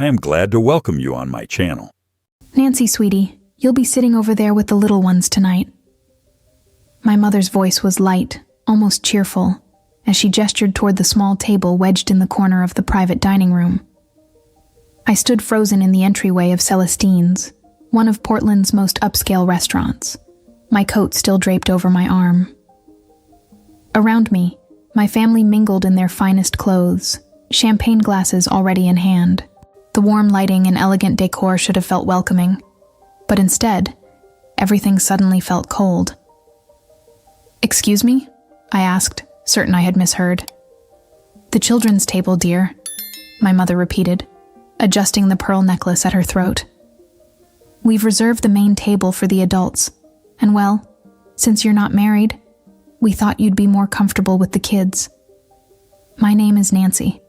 I am glad to welcome you on my channel. Nancy, sweetie, you'll be sitting over there with the little ones tonight. My mother's voice was light, almost cheerful, as she gestured toward the small table wedged in the corner of the private dining room. I stood frozen in the entryway of Celestine's, one of Portland's most upscale restaurants, my coat still draped over my arm. Around me, my family mingled in their finest clothes, champagne glasses already in hand. The warm lighting and elegant decor should have felt welcoming, but instead, everything suddenly felt cold. "Excuse me?" I asked, certain I had misheard. "The children's table, dear," my mother repeated, adjusting the pearl necklace at her throat. "We've reserved the main table for the adults, and well, since you're not married, we thought you'd be more comfortable with the kids. My name is Nancy.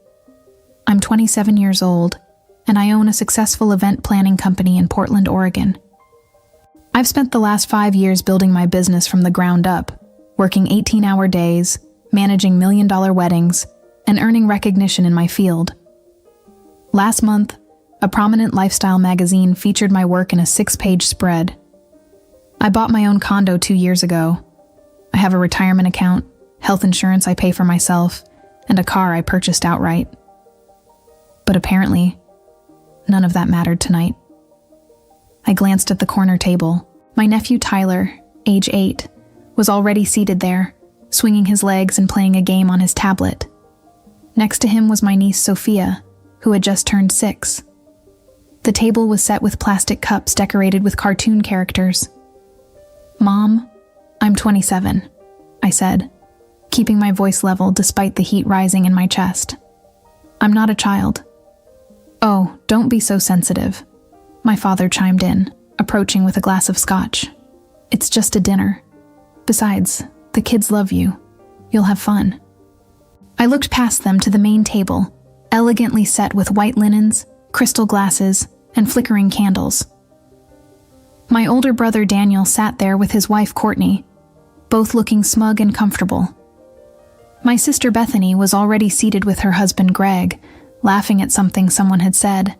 I'm 27 years old, and I own a successful event planning company in Portland, Oregon. I've spent the last 5 years building my business from the ground up, working 18-hour days, managing million-dollar weddings, and earning recognition in my field. Last month, a prominent lifestyle magazine featured my work in a 6-page spread. I bought my own condo 2 years ago. I have a retirement account, health insurance I pay for myself, and a car I purchased outright. But apparently, none of that mattered tonight. I glanced at the corner table. My nephew Tyler, age 8, was already seated there, swinging his legs and playing a game on his tablet. Next to him was my niece Sophia, who had just turned 6. The table was set with plastic cups decorated with cartoon characters. "Mom, I'm 27, I said, keeping my voice level despite the heat rising in my chest. "I'm not a child." "Oh, don't be so sensitive," my father chimed in, approaching with a glass of scotch. "It's just a dinner. Besides, the kids love you. You'll have fun." I looked past them to the main table, elegantly set with white linens, crystal glasses, and flickering candles. My older brother Daniel sat there with his wife Courtney, both looking smug and comfortable. My sister Bethany was already seated with her husband Greg, laughing at something someone had said.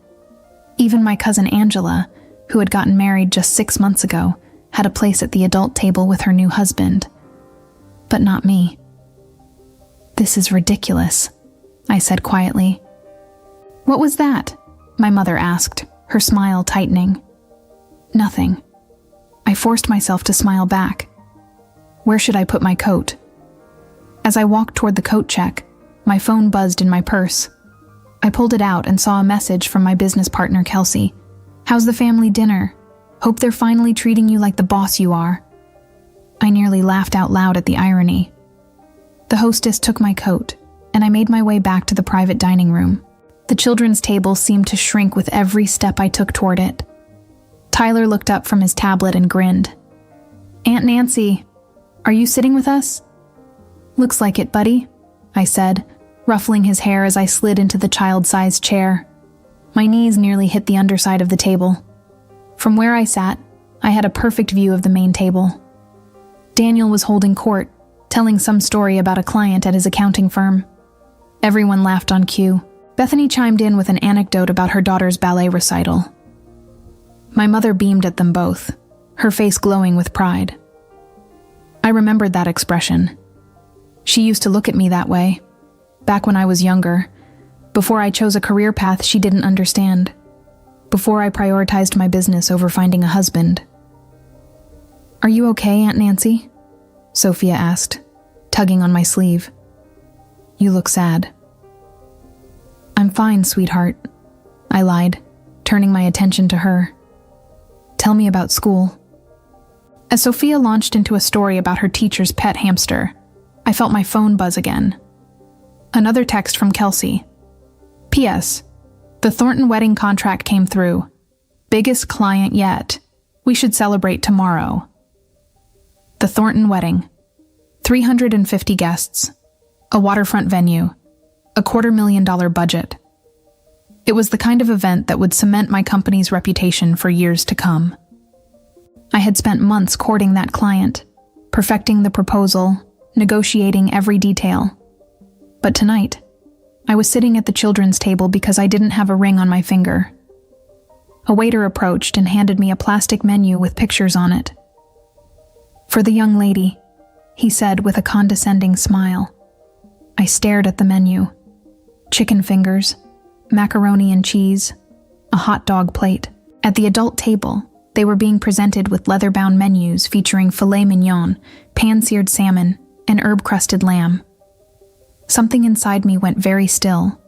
Even my cousin Angela, who had gotten married just 6 months ago, had a place at the adult table with her new husband. But not me. "This is ridiculous," I said quietly. "What was that?" my mother asked, her smile tightening. "Nothing." I forced myself to smile back. Where should I put my coat? As I walked toward the coat check, my phone buzzed in my purse. I pulled it out and saw a message from my business partner, Kelsey. "How's the family dinner? Hope they're finally treating you like the boss you are." I nearly laughed out loud at the irony. The hostess took my coat, and I made my way back to the private dining room. The children's table seemed to shrink with every step I took toward it. Tyler looked up from his tablet and grinned. "Aunt Nancy, are you sitting with us?" "Looks like it, buddy," I said, ruffling his hair as I slid into the child-sized chair. My knees nearly hit the underside of the table. From where I sat, I had a perfect view of the main table. Daniel was holding court, telling some story about a client at his accounting firm. Everyone laughed on cue. Bethany chimed in with an anecdote about her daughter's ballet recital. My mother beamed at them both, her face glowing with pride. I remembered that expression. She used to look at me that way, back when I was younger, before I chose a career path she didn't understand, before I prioritized my business over finding a husband. "Are you okay, Aunt Nancy?" Sophia asked, tugging on my sleeve. "You look sad." "I'm fine, sweetheart," I lied, turning my attention to her. "Tell me about school." As Sophia launched into a story about her teacher's pet hamster, I felt my phone buzz again. Another text from Kelsey. "P.S. The Thornton wedding contract came through. Biggest client yet. We should celebrate tomorrow." The Thornton wedding. 350 guests. A waterfront venue. A $250,000 budget. It was the kind of event that would cement my company's reputation for years to come. I had spent months courting that client, perfecting the proposal, negotiating every detail. But tonight, I was sitting at the children's table because I didn't have a ring on my finger. A waiter approached and handed me a plastic menu with pictures on it. "For the young lady," he said with a condescending smile. I stared at the menu. Chicken fingers, macaroni and cheese, a hot dog plate. At the adult table, they were being presented with leather-bound menus featuring filet mignon, pan-seared salmon, and herb-crusted lamb. Something inside me went very still.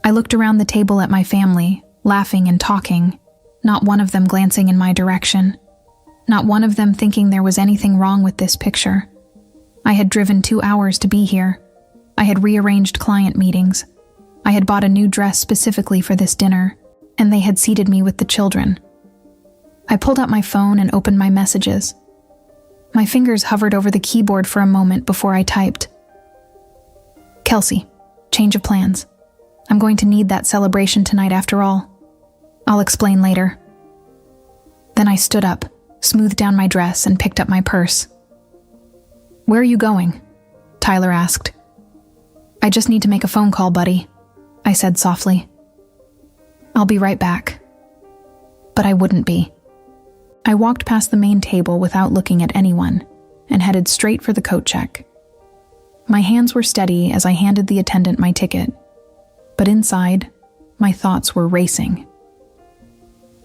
I looked around the table at my family, laughing and talking, not one of them glancing in my direction, not one of them thinking there was anything wrong with this picture. I had driven 2 hours to be here. I had rearranged client meetings. I had bought a new dress specifically for this dinner, and they had seated me with the children. I pulled out my phone and opened my messages. My fingers hovered over the keyboard for a moment before I typed. "Kelsey, change of plans. I'm going to need that celebration tonight after all. I'll explain later." Then I stood up, smoothed down my dress, and picked up my purse. "Where are you going?" Tyler asked. "I just need to make a phone call, buddy," I said softly. "I'll be right back." But I wouldn't be. I walked past the main table without looking at anyone and headed straight for the coat check. My hands were steady as I handed the attendant my ticket, but inside, my thoughts were racing.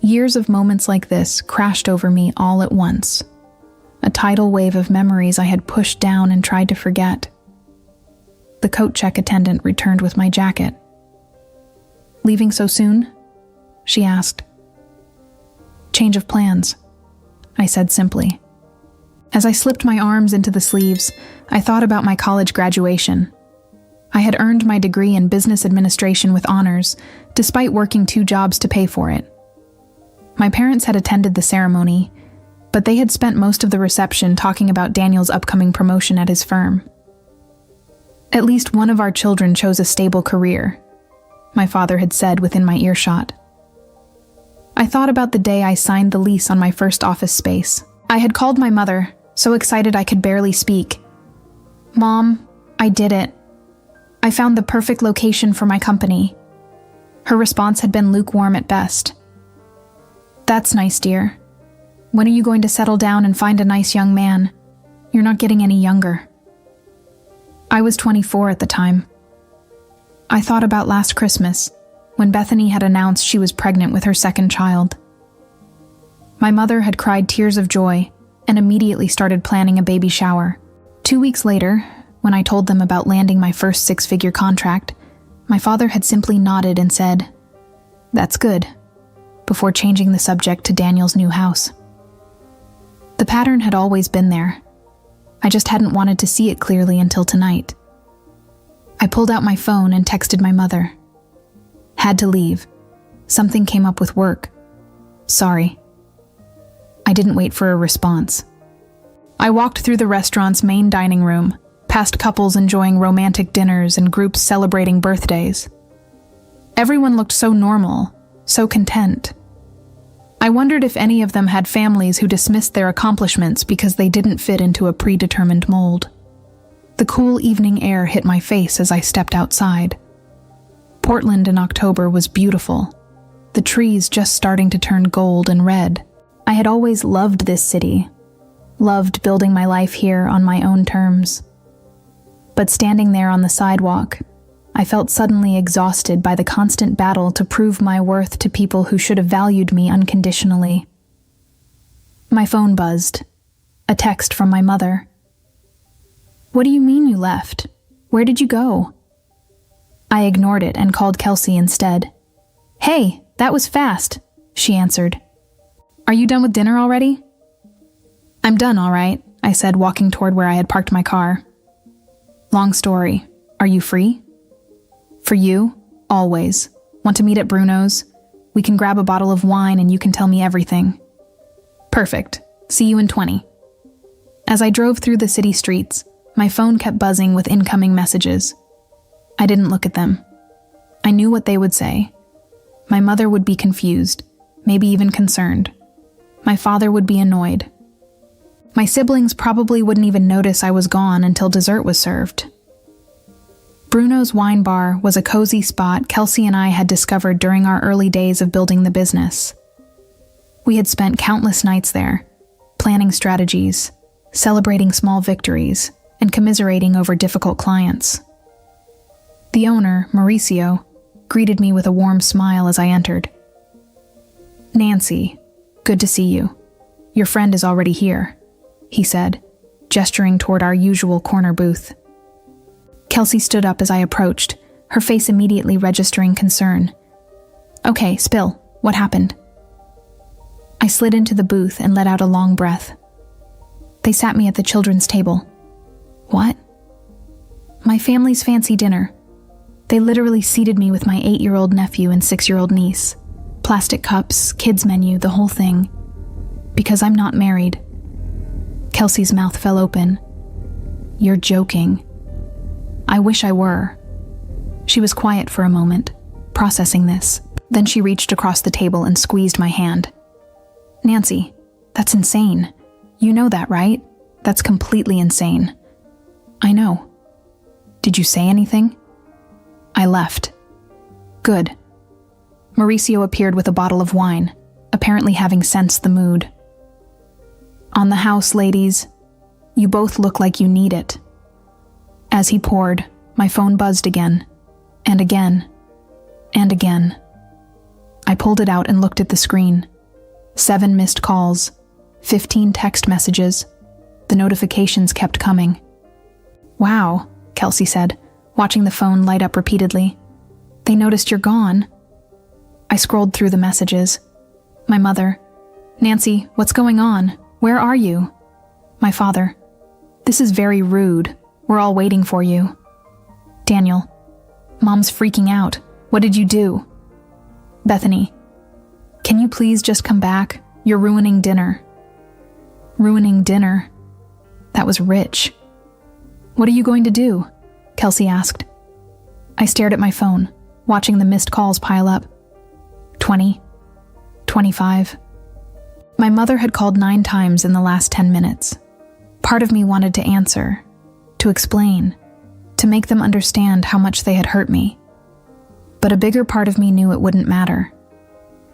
Years of moments like this crashed over me all at once, a tidal wave of memories I had pushed down and tried to forget. The coat check attendant returned with my jacket. "Leaving so soon?" she asked. "Change of plans," I said simply. As I slipped my arms into the sleeves, I thought about my college graduation. I had earned my degree in business administration with honors, despite working 2 jobs to pay for it. My parents had attended the ceremony, but they had spent most of the reception talking about Daniel's upcoming promotion at his firm. "At least one of our children chose a stable career," my father had said within my earshot. I thought about the day I signed the lease on my first office space. I had called my mother, so excited I could barely speak. "Mom, I did it. I found the perfect location for my company." Her response had been lukewarm at best. "That's nice, dear. When are you going to settle down and find a nice young man? You're not getting any younger." I was 24 at the time. I thought about last Christmas, when Bethany had announced she was pregnant with her second child. My mother had cried tears of joy and immediately started planning a baby shower. 2 weeks later, when I told them about landing my first 6-figure contract, my father had simply nodded and said, "That's good," before changing the subject to Daniel's new house. The pattern had always been there. I just hadn't wanted to see it clearly until tonight. I pulled out my phone and texted my mother. "Had to leave. Something came up with work. Sorry." I didn't wait for a response. I walked through the restaurant's main dining room, past couples enjoying romantic dinners and groups celebrating birthdays. Everyone looked so normal, so content. I wondered if any of them had families who dismissed their accomplishments because they didn't fit into a predetermined mold. The cool evening air hit my face as I stepped outside. Portland in October was beautiful, the trees just starting to turn gold and red. I had always loved this city, loved building my life here on my own terms. But standing there on the sidewalk, I felt suddenly exhausted by the constant battle to prove my worth to people who should have valued me unconditionally. My phone buzzed. A text from my mother. "What do you mean you left? Where did you go?" I ignored it and called Kelsey instead. "Hey, that was fast," she answered. "Are you done with dinner already?" "I'm done, all right," I said, walking toward where I had parked my car. "Long story. Are you free?" "For you, always. Want to meet at Bruno's? We can grab a bottle of wine and you can tell me everything." "Perfect. See you in 20. As I drove through the city streets, my phone kept buzzing with incoming messages. I didn't look at them. I knew what they would say. My mother would be confused, maybe even concerned. My father would be annoyed. My siblings probably wouldn't even notice I was gone until dessert was served. Bruno's Wine Bar was a cozy spot Kelsey and I had discovered during our early days of building the business. We had spent countless nights there, planning strategies, celebrating small victories, and commiserating over difficult clients. The owner, Mauricio, greeted me with a warm smile as I entered. "Nancy, good to see you. Your friend is already here," he said, gesturing toward our usual corner booth. Kelsey stood up as I approached, her face immediately registering concern. "Okay, spill. What happened?" I slid into the booth and let out a long breath. "They sat me at the children's table." "What?" "My family's fancy dinner. They literally seated me with my 8-year-old nephew and 6-year-old niece. Plastic cups, kids menu, the whole thing. Because I'm not married." Kelsey's mouth fell open. "You're joking." "I wish I were." She was quiet for a moment, processing this. Then she reached across the table and squeezed my hand. "Nancy, that's insane. You know that, right? That's completely insane." "I know." "Did you say anything?" "I left." "Good." Mauricio appeared with a bottle of wine, apparently having sensed the mood. "On the house, ladies. You both look like you need it." As he poured, my phone buzzed again, and again, and again. I pulled it out and looked at the screen. 7 missed calls, 15 text messages. The notifications kept coming. "Wow," Kelsey said, watching the phone light up repeatedly. "They noticed you're gone." I scrolled through the messages. My mother. "Nancy, what's going on? Where are you?" My father. "This is very rude. We're all waiting for you." Daniel. "Mom's freaking out. What did you do?" Bethany. "Can you please just come back? You're ruining dinner." Ruining dinner? That was rich. "What are you going to do?" Kelsey asked. I stared at my phone, watching the missed calls pile up. 20. 25. My mother had called 9 times in the last 10 minutes. Part of me wanted to answer, to explain, to make them understand how much they had hurt me. But a bigger part of me knew it wouldn't matter.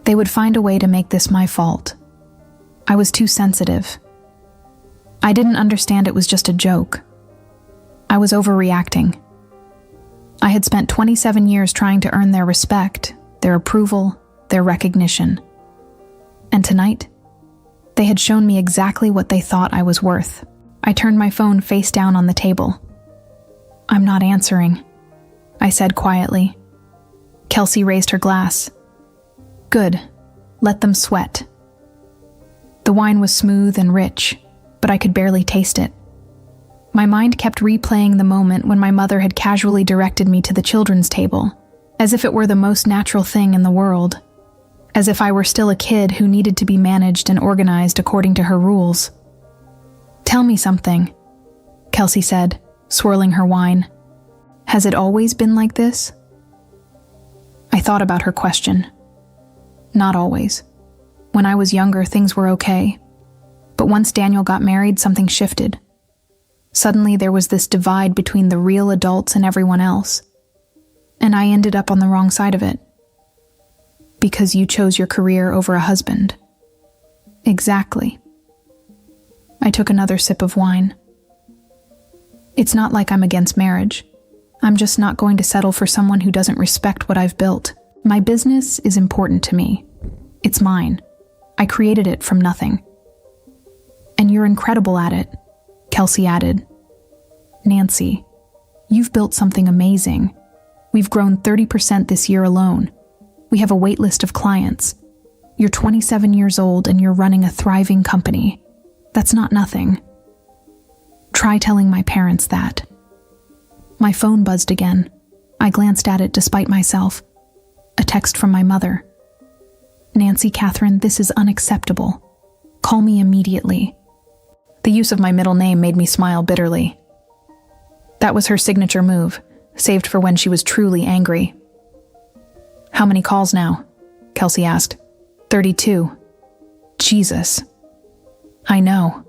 They would find a way to make this my fault. I was too sensitive. I didn't understand it was just a joke. I was overreacting. I had spent 27 years trying to earn their respect, their approval, their recognition. And tonight, they had shown me exactly what they thought I was worth. I turned my phone face down on the table. "I'm not answering," I said quietly. Kelsey raised her glass. "Good. Let them sweat." The wine was smooth and rich, but I could barely taste it. My mind kept replaying the moment when my mother had casually directed me to the children's table, as if it were the most natural thing in the world, as if I were still a kid who needed to be managed and organized according to her rules. "Tell me something," Kelsey said, swirling her wine. "Has it always been like this?" I thought about her question. Not always. When I was younger, things were okay. But once Daniel got married, something shifted. Suddenly, there was this divide between the real adults and everyone else. And I ended up on the wrong side of it. Because you chose your career over a husband. Exactly. I took another sip of wine. It's not like I'm against marriage. I'm just not going to settle for someone who doesn't respect what I've built. My business is important to me. It's mine. I created it from nothing. And you're incredible at it, Kelsey added. Nancy, you've built something amazing. We've grown 30% this year alone. We have a wait list of clients. You're 27 years old and you're running a thriving company. That's not nothing. Try telling my parents that. My phone buzzed again. I glanced at it despite myself. A text from my mother. Nancy Catherine, this is unacceptable. Call me immediately. The use of my middle name made me smile bitterly. That was her signature move, saved for when she was truly angry. How many calls now? Kelsey asked. 32. Jesus. I know.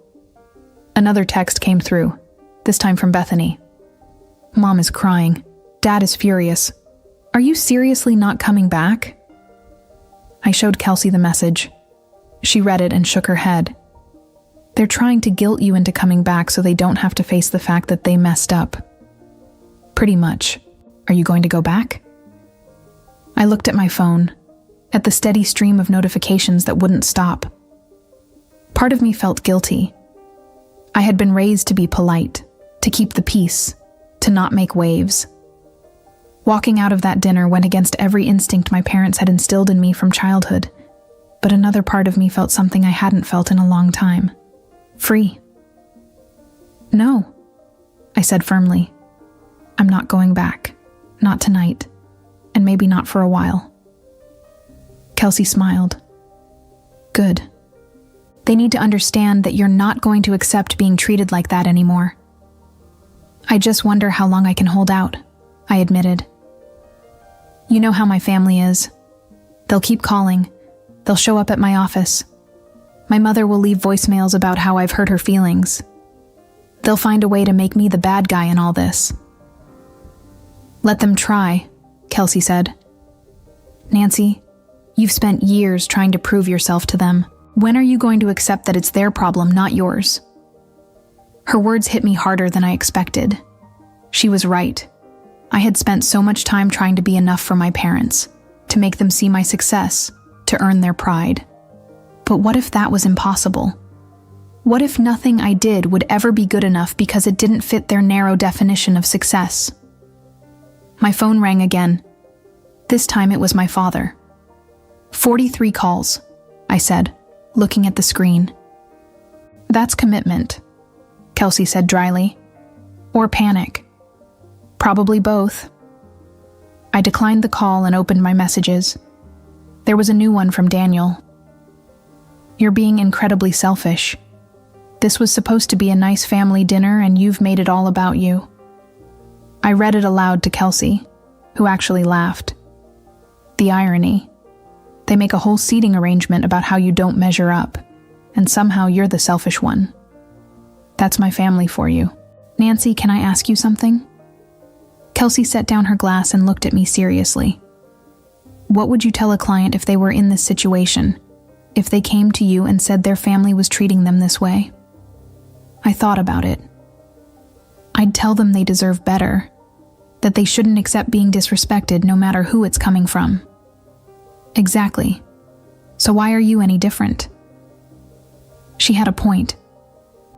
Another text came through, this time from Bethany. Mom is crying. Dad is furious. Are you seriously not coming back? I showed Kelsey the message. She read it and shook her head. They're trying to guilt you into coming back so they don't have to face the fact that they messed up. Pretty much. Are you going to go back? I looked at my phone, at the steady stream of notifications that wouldn't stop. Part of me felt guilty. I had been raised to be polite, to keep the peace, to not make waves. Walking out of that dinner went against every instinct my parents had instilled in me from childhood, but another part of me felt something I hadn't felt in a long time. Free. No, I said firmly. I'm not going back. Not tonight. And maybe not for a while. Kelsey smiled. Good. They need to understand that you're not going to accept being treated like that anymore. I just wonder how long I can hold out, I admitted. You know how my family is. They'll keep calling. They'll show up at my office. My mother will leave voicemails about how I've hurt her feelings. They'll find a way to make me the bad guy in all this. Let them try, Kelsey said. Nancy, you've spent years trying to prove yourself to them. When are you going to accept that it's their problem, not yours? Her words hit me harder than I expected. She was right. I had spent so much time trying to be enough for my parents, to make them see my success, to earn their pride. But what if that was impossible? What if nothing I did would ever be good enough because it didn't fit their narrow definition of success? My phone rang again. This time it was my father. 43 calls, I said, looking at the screen. That's commitment, Kelsey said dryly. Or panic. Probably both. I declined the call and opened my messages. There was a new one from Daniel. You're being incredibly selfish. This was supposed to be a nice family dinner and you've made it all about you. I read it aloud to Kelsey, who actually laughed. The irony. They make a whole seating arrangement about how you don't measure up, and somehow you're the selfish one. That's my family for you. Nancy, can I ask you something? Kelsey set down her glass and looked at me seriously. What would you tell a client if they were in this situation, if they came to you and said their family was treating them this way? I thought about it. I'd tell them they deserve better, that they shouldn't accept being disrespected no matter who it's coming from. Exactly. So why are you any different? She had a point.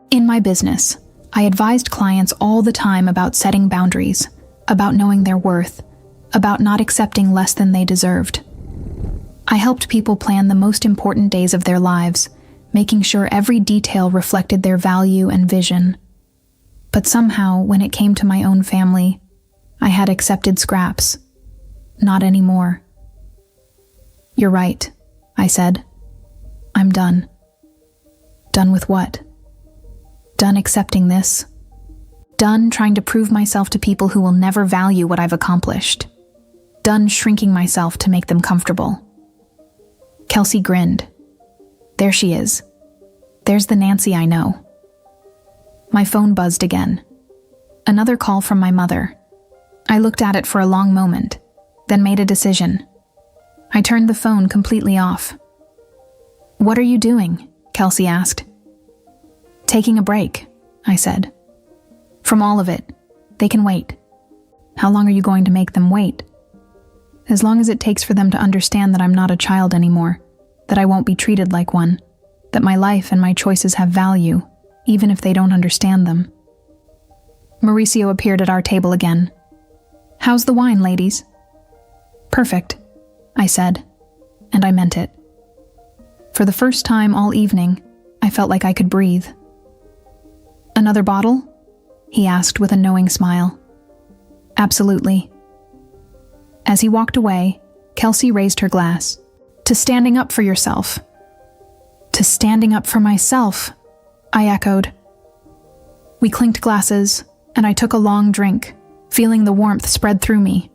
In my business, I advised clients all the time about setting boundaries, about knowing their worth, about not accepting less than they deserved. I helped people plan the most important days of their lives, making sure every detail reflected their value and vision. But somehow, when it came to my own family, I had accepted scraps. Not anymore. You're right, I said. I'm done. Done with what? Done accepting this. Done trying to prove myself to people who will never value what I've accomplished. Done shrinking myself to make them comfortable. Kelsey grinned. There she is. There's the Nancy I know. My phone buzzed again. Another call from my mother. I looked at it for a long moment, then made a decision. I turned the phone completely off. What are you doing? Kelsey asked. Taking a break, I said. From all of it. They can wait. How long are you going to make them wait? As long as it takes for them to understand that I'm not a child anymore, that I won't be treated like one, that my life and my choices have value, even if they don't understand them. Mauricio appeared at our table again. How's the wine, ladies? Perfect, I said, and I meant it. For the first time all evening, I felt like I could breathe. Another bottle? He asked with a knowing smile. Absolutely. As he walked away, Kelsey raised her glass. To standing up for yourself. To standing up for myself, I echoed. We clinked glasses, and I took a long drink, feeling the warmth spread through me.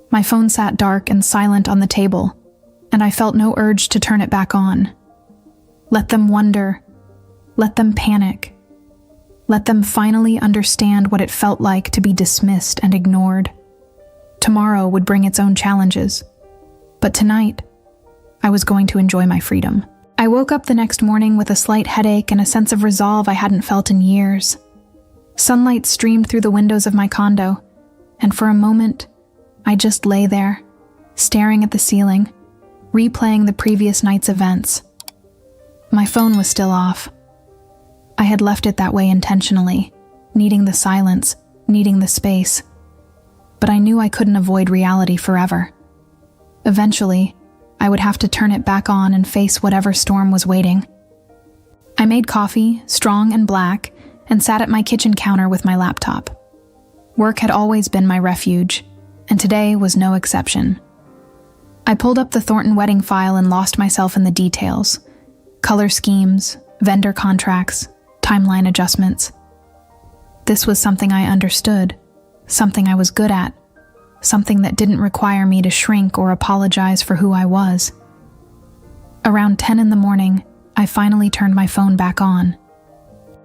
My phone sat dark and silent on the table, and I felt no urge to turn it back on. Let them wonder. Let them panic. Let them finally understand what it felt like to be dismissed and ignored. Tomorrow would bring its own challenges. But tonight, I was going to enjoy my freedom. I woke up the next morning with a slight headache and a sense of resolve I hadn't felt in years. Sunlight streamed through the windows of my condo, and for a moment, I just lay there, staring at the ceiling, replaying the previous night's events. My phone was still off. I had left it that way intentionally, needing the silence, needing the space. But I knew I couldn't avoid reality forever. Eventually, I would have to turn it back on and face whatever storm was waiting. I made coffee, strong and black, and sat at my kitchen counter with my laptop. Work had always been my refuge, and today was no exception. I pulled up the Thornton wedding file and lost myself in the details. Color schemes, vendor contracts, timeline adjustments. This was something I understood, something I was good at, something that didn't require me to shrink or apologize for who I was. Around 10 in the morning, I finally turned my phone back on.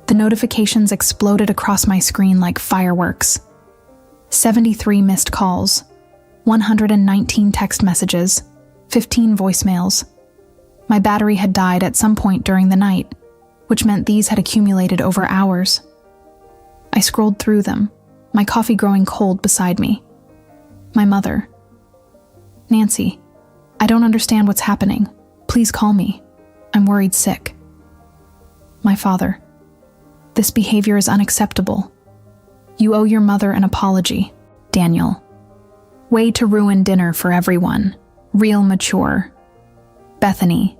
The notifications exploded across my screen like fireworks. 73 missed calls, 119 text messages, 15 voicemails. My battery had died at some point during the night, which meant these had accumulated over hours. I scrolled through them, my coffee growing cold beside me. My mother. Nancy, I don't understand what's happening. Please call me. I'm worried sick. My father. This behavior is unacceptable. You owe your mother an apology. Daniel. Way to ruin dinner for everyone. Real mature. Bethany.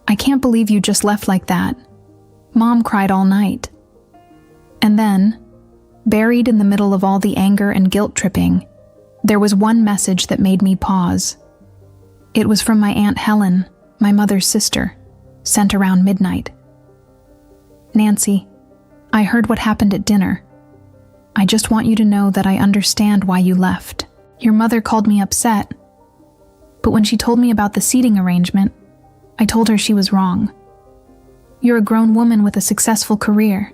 I can't believe you just left like that. Mom cried all night. And then, buried in the middle of all the anger and guilt tripping, there was one message that made me pause. It was from my Aunt Helen, my mother's sister, sent around midnight. Nancy, I heard what happened at dinner. I just want you to know that I understand why you left. Your mother called me upset, but when she told me about the seating arrangement, I told her she was wrong. You're a grown woman with a successful career.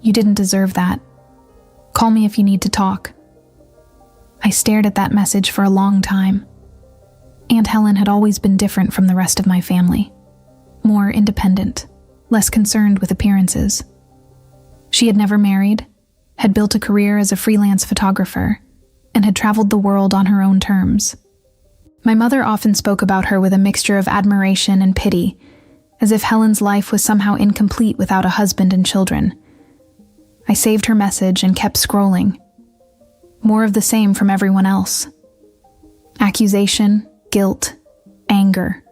You didn't deserve that. Call me if you need to talk. I stared at that message for a long time. Aunt Helen had always been different from the rest of my family. More independent, less concerned with appearances. She had never married, had built a career as a freelance photographer, and had traveled the world on her own terms. My mother often spoke about her with a mixture of admiration and pity, as if Helen's life was somehow incomplete without a husband and children. I saved her message and kept scrolling. More of the same from everyone else. Accusation, guilt, anger.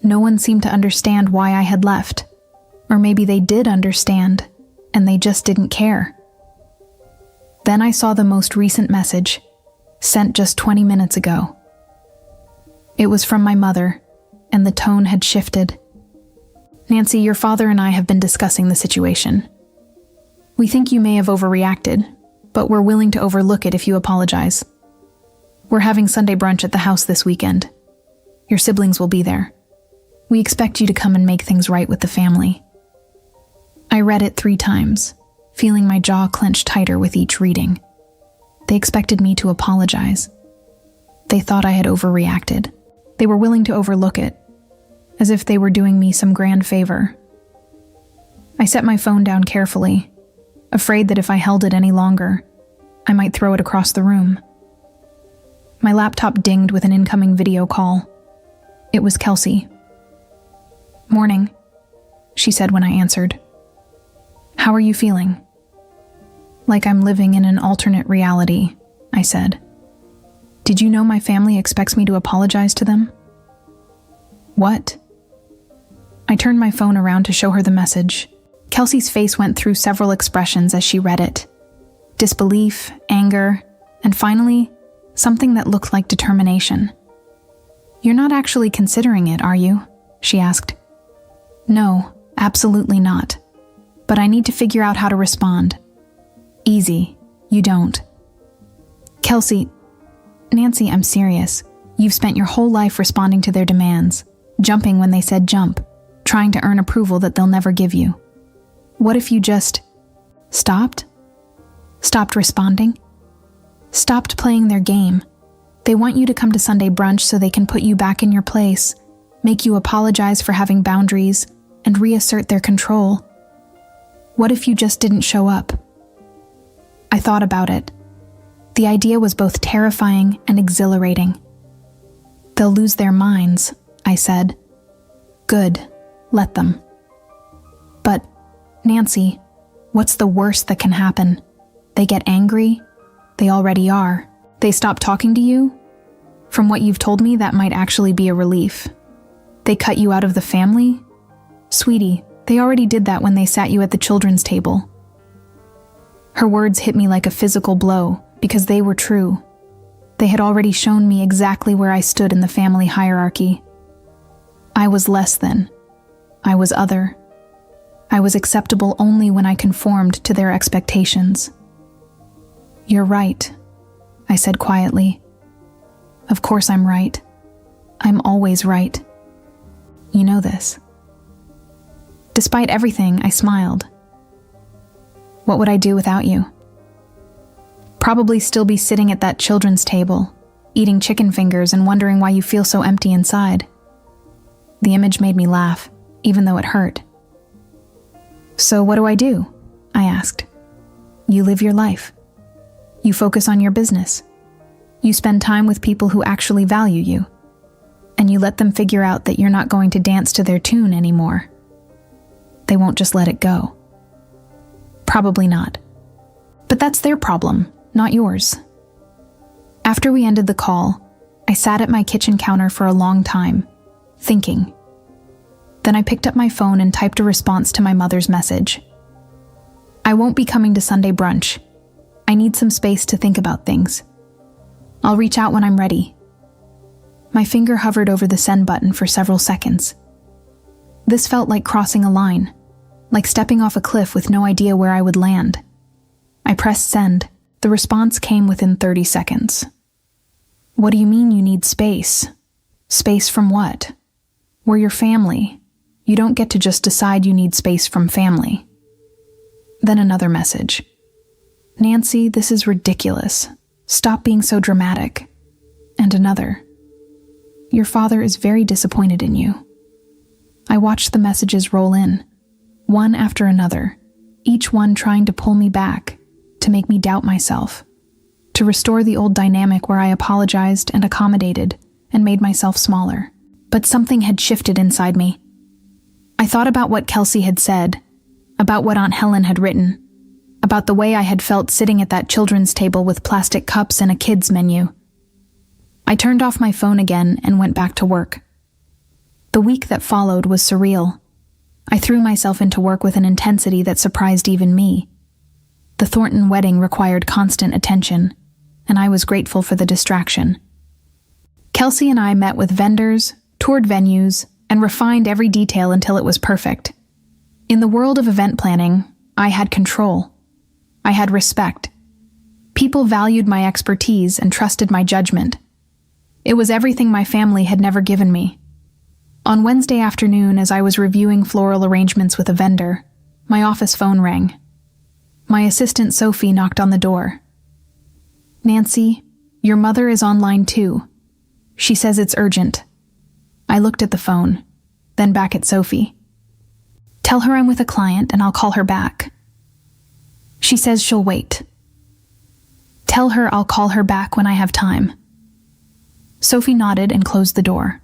No one seemed to understand why I had left. Or maybe they did understand, and they just didn't care. Then I saw the most recent message, sent just 20 minutes ago. It was from my mother, and the tone had shifted. Nancy, your father and I have been discussing the situation. We think you may have overreacted, but we're willing to overlook it if you apologize. We're having Sunday brunch at the house this weekend. Your siblings will be there. We expect you to come and make things right with the family. I read it 3 times, feeling my jaw clench tighter with each reading. They expected me to apologize. They thought I had overreacted. They were willing to overlook it, as if they were doing me some grand favor. I set my phone down carefully, afraid that if I held it any longer, I might throw it across the room. My laptop dinged with an incoming video call. It was Kelsey. "Morning," she said when I answered. "How are you feeling?" "Like I'm living in an alternate reality," I said. "Did you know my family expects me to apologize to them?" "What?" I turned my phone around to show her the message. Kelsey's face went through several expressions as she read it. Disbelief, anger, and finally, something that looked like determination. "You're not actually considering it, are you?" she asked. "No, absolutely not. But I need to figure out how to respond." "Easy. You don't." "Kelsey, Nancy, I'm serious. You've spent your whole life responding to their demands, jumping when they said jump, trying to earn approval that they'll never give you. What if you just stopped? Stopped responding? stopped playing their game. They want you to come to Sunday brunch so they can put you back in your place, make you apologize for having boundaries, and reassert their control. What if you just didn't show up? I thought about it. The idea was both terrifying and exhilarating. They'll lose their minds, I said. Good, let them. But, Nancy, what's the worst that can happen? They get angry? They already are. They stop talking to you? From what you've told me, that might actually be a relief. They cut you out of the family? Sweetie, they already did that when they sat you at the children's table. Her words hit me like a physical blow because they were true. They had already shown me exactly where I stood in the family hierarchy. I was less than. I was other. I was acceptable only when I conformed to their expectations. You're right, I said quietly. Of course I'm right. I'm always right. You know this. Despite everything, I smiled. What would I do without you? Probably still be sitting at that children's table, eating chicken fingers and wondering why you feel so empty inside. The image made me laugh, even though it hurt. So what do? I asked. You live your life. You focus on your business. You spend time with people who actually value you. And you let them figure out that you're not going to dance to their tune anymore. They won't just let it go. Probably not. But that's their problem, not yours. After we ended the call, I sat at my kitchen counter for a long time, thinking. Then I picked up my phone and typed a response to my mother's message. I won't be coming to Sunday brunch. I need some space to think about things. I'll reach out when I'm ready. My finger hovered over the send button for several seconds. This felt like crossing a line, like stepping off a cliff with no idea where I would land. I pressed send. The response came within 30 seconds. What do you mean you need space? Space from what? We're your family. You don't get to just decide you need space from family. Then another message. Nancy, this is ridiculous. Stop being so dramatic. And another. Your father is very disappointed in you. I watched the messages roll in, one after another, each one trying to pull me back, to make me doubt myself, to restore the old dynamic where I apologized and accommodated and made myself smaller. But something had shifted inside me. I thought about what Kelsey had said, about what Aunt Helen had written, about the way I had felt sitting at that children's table with plastic cups and a kids' menu. I turned off my phone again and went back to work. The week that followed was surreal. I threw myself into work with an intensity that surprised even me. The Thornton wedding required constant attention, and I was grateful for the distraction. Kelsey and I met with vendors, toured venues, and refined every detail until it was perfect. In the world of event planning, I had control. I had respect. People valued my expertise and trusted my judgment. It was everything my family had never given me. On Wednesday afternoon, as I was reviewing floral arrangements with a vendor, my office phone rang. My assistant Sophie knocked on the door. Nancy, your mother is online too. She says it's urgent. I looked at the phone, then back at Sophie. Tell her I'm with a client and I'll call her back. She says she'll wait. Tell her I'll call her back when I have time. Sophie nodded and closed the door.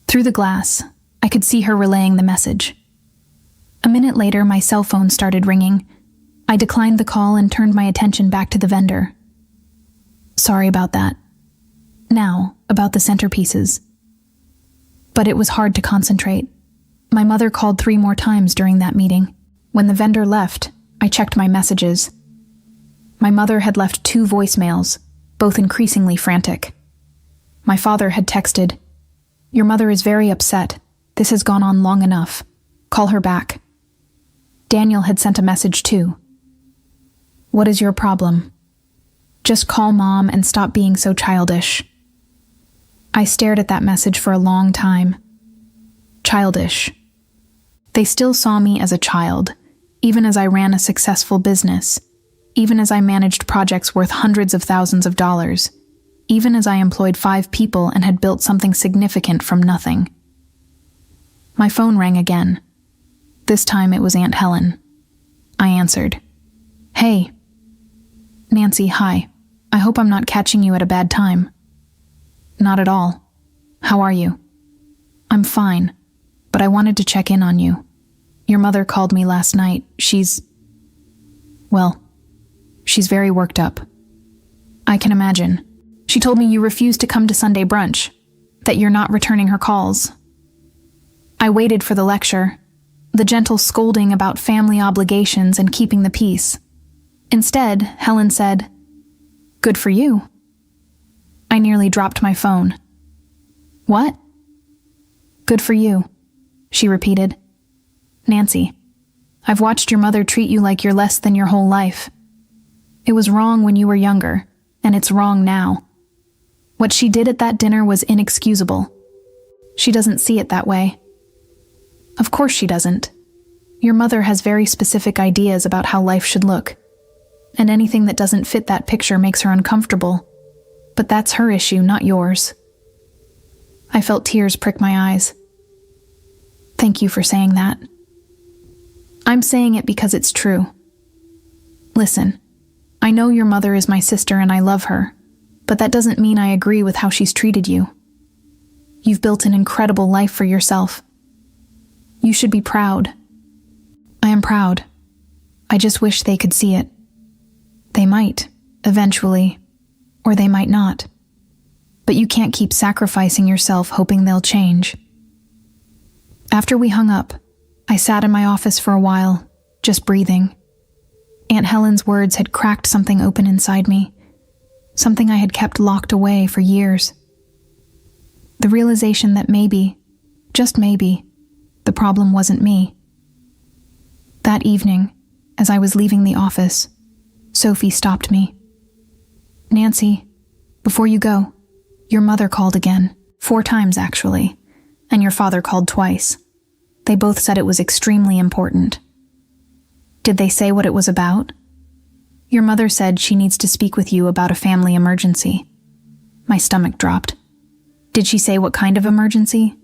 Through the glass, I could see her relaying the message. A minute later, my cell phone started ringing. I declined the call and turned my attention back to the vendor. Sorry about that. Now, about the centerpieces. But it was hard to concentrate. My mother called 3 more times during that meeting. When the vendor left, I checked my messages. My mother had left 2 voicemails, both increasingly frantic. My father had texted, Your mother is very upset. This has gone on long enough. Call her back. Daniel had sent a message too. What is your problem? Just call Mom and stop being so childish. I stared at that message for a long time. Childish. They still saw me as a child, even as I ran a successful business. even as I managed projects worth hundreds of thousands of dollars, even as I employed 5 people and had built something significant from nothing. My phone rang again. This time it was Aunt Helen. I answered. "Hey." "Nancy, hi. I hope I'm not catching you at a bad time." "Not at all. How are you?" "I'm fine, but I wanted to check in on you. Your mother called me last night. She's very worked up." "I can imagine. She told me you refused to come to Sunday brunch, that you're not returning her calls." I waited for the lecture, the gentle scolding about family obligations and keeping the peace. Instead, Helen said, "Good for you." I nearly dropped my phone. "What?" "Good for you," she repeated. "Nancy, I've watched your mother treat you like you're less than your whole life. It was wrong when you were younger, and it's wrong now. What she did at that dinner was inexcusable. She doesn't see it that way." "Of course she doesn't. Your mother has very specific ideas about how life should look, and anything that doesn't fit that picture makes her uncomfortable. But that's her issue, not yours." I felt tears prick my eyes. "Thank you for saying that." "I'm saying it because it's true. Listen, I know your mother is my sister and I love her, but that doesn't mean I agree with how she's treated you. You've built an incredible life for yourself. You should be proud." "I am proud. I just wish they could see it. They might, eventually, or they might not. But you can't keep sacrificing yourself hoping they'll change." After we hung up, I sat in my office for a while, just breathing. Aunt Helen's words had cracked something open inside me, something I had kept locked away for years. The realization that maybe, just maybe, the problem wasn't me. That evening, as I was leaving the office, Sophie stopped me. "Nancy, before you go, your mother called again, 4 times actually, and your father called twice. They both said it was extremely important." "Did they say what it was about?" "Your mother said she needs to speak with you about a family emergency." My stomach dropped. "Did she say what kind of emergency?"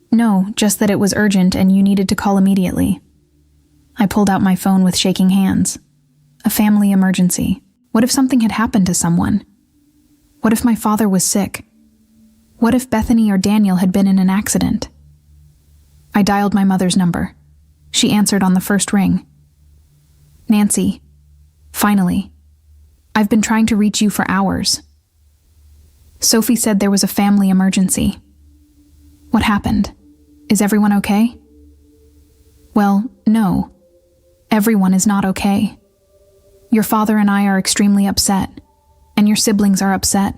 "No, just that it was urgent and you needed to call immediately." I pulled out my phone with shaking hands. A family emergency. What if something had happened to someone? What if my father was sick? What if Bethany or Daniel had been in an accident? I dialed my mother's number. She answered on the first ring. "Nancy, finally. I've been trying to reach you for hours." Sophie said there was a family emergency. "What happened? Is everyone okay?" "Well, no. Everyone is not okay. Your father and I are extremely upset, and your siblings are upset,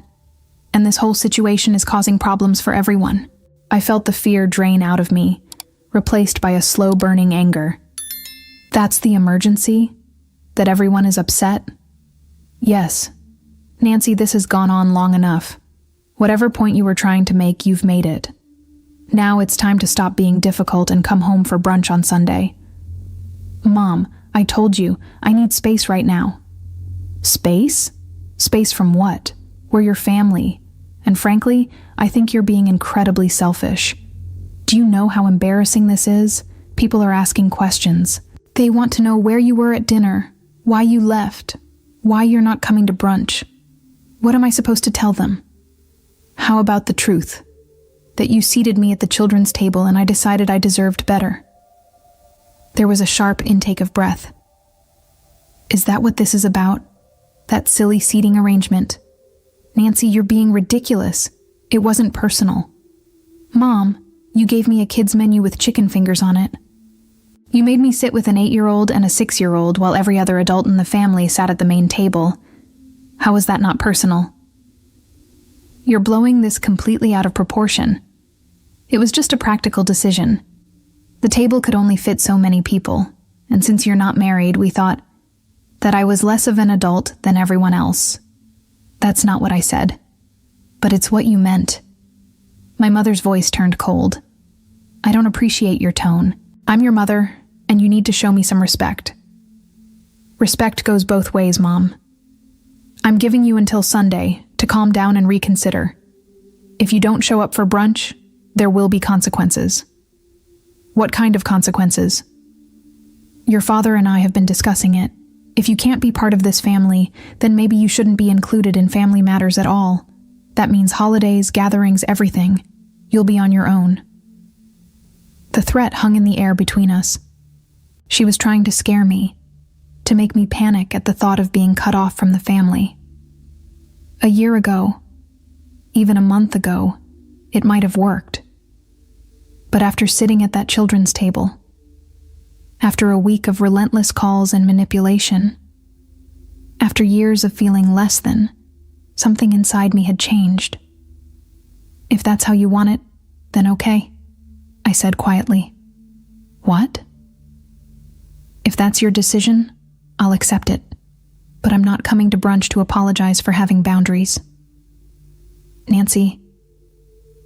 and this whole situation is causing problems for everyone." I felt the fear drain out of me, replaced by a slow-burning anger. "That's the emergency? That everyone is upset?" "Yes. Nancy, this has gone on long enough. Whatever point you were trying to make, you've made it. Now it's time to stop being difficult and come home for brunch on Sunday." "Mom, I told you, I need space right now." "Space? Space from what? We're your family. And frankly, I think you're being incredibly selfish. Do you know how embarrassing this is? People are asking questions. They want to know where you were at dinner, why you left, why you're not coming to brunch. What am I supposed to tell them? How about the truth? That you seated me at the children's table and I decided I deserved better." There was a sharp intake of breath. "Is that what this is about? That silly seating arrangement? Nancy, you're being ridiculous. It wasn't personal. Mom, you gave me a kid's menu with chicken fingers on it. You made me sit with an 8-year-old and a 6-year-old while every other adult in the family sat at the main table. How is that not personal?" "You're blowing this completely out of proportion. It was just a practical decision. The table could only fit so many people, and since you're not married, we thought that I was less of an adult than everyone else." "That's not what I said. But it's what you meant." My mother's voice turned cold. "I don't appreciate your tone. I'm your mother, and you need to show me some respect." Respect goes both ways, Mom. I'm giving you until Sunday to calm down and reconsider. If you don't show up for brunch, there will be consequences. What kind of consequences? Your father and I have been discussing it. If you can't be part of this family, then maybe you shouldn't be included in family matters at all. That means holidays, gatherings, everything. You'll be on your own. The threat hung in the air between us. She was trying to scare me, to make me panic at the thought of being cut off from the family. A year ago, even a month ago, it might have worked. But after sitting at that children's table, after a week of relentless calls and manipulation, after years of feeling less than, something inside me had changed. If that's how you want it, then okay, I said quietly. What? If that's your decision, I'll accept it, but I'm not coming to brunch to apologize for having boundaries. Nancy.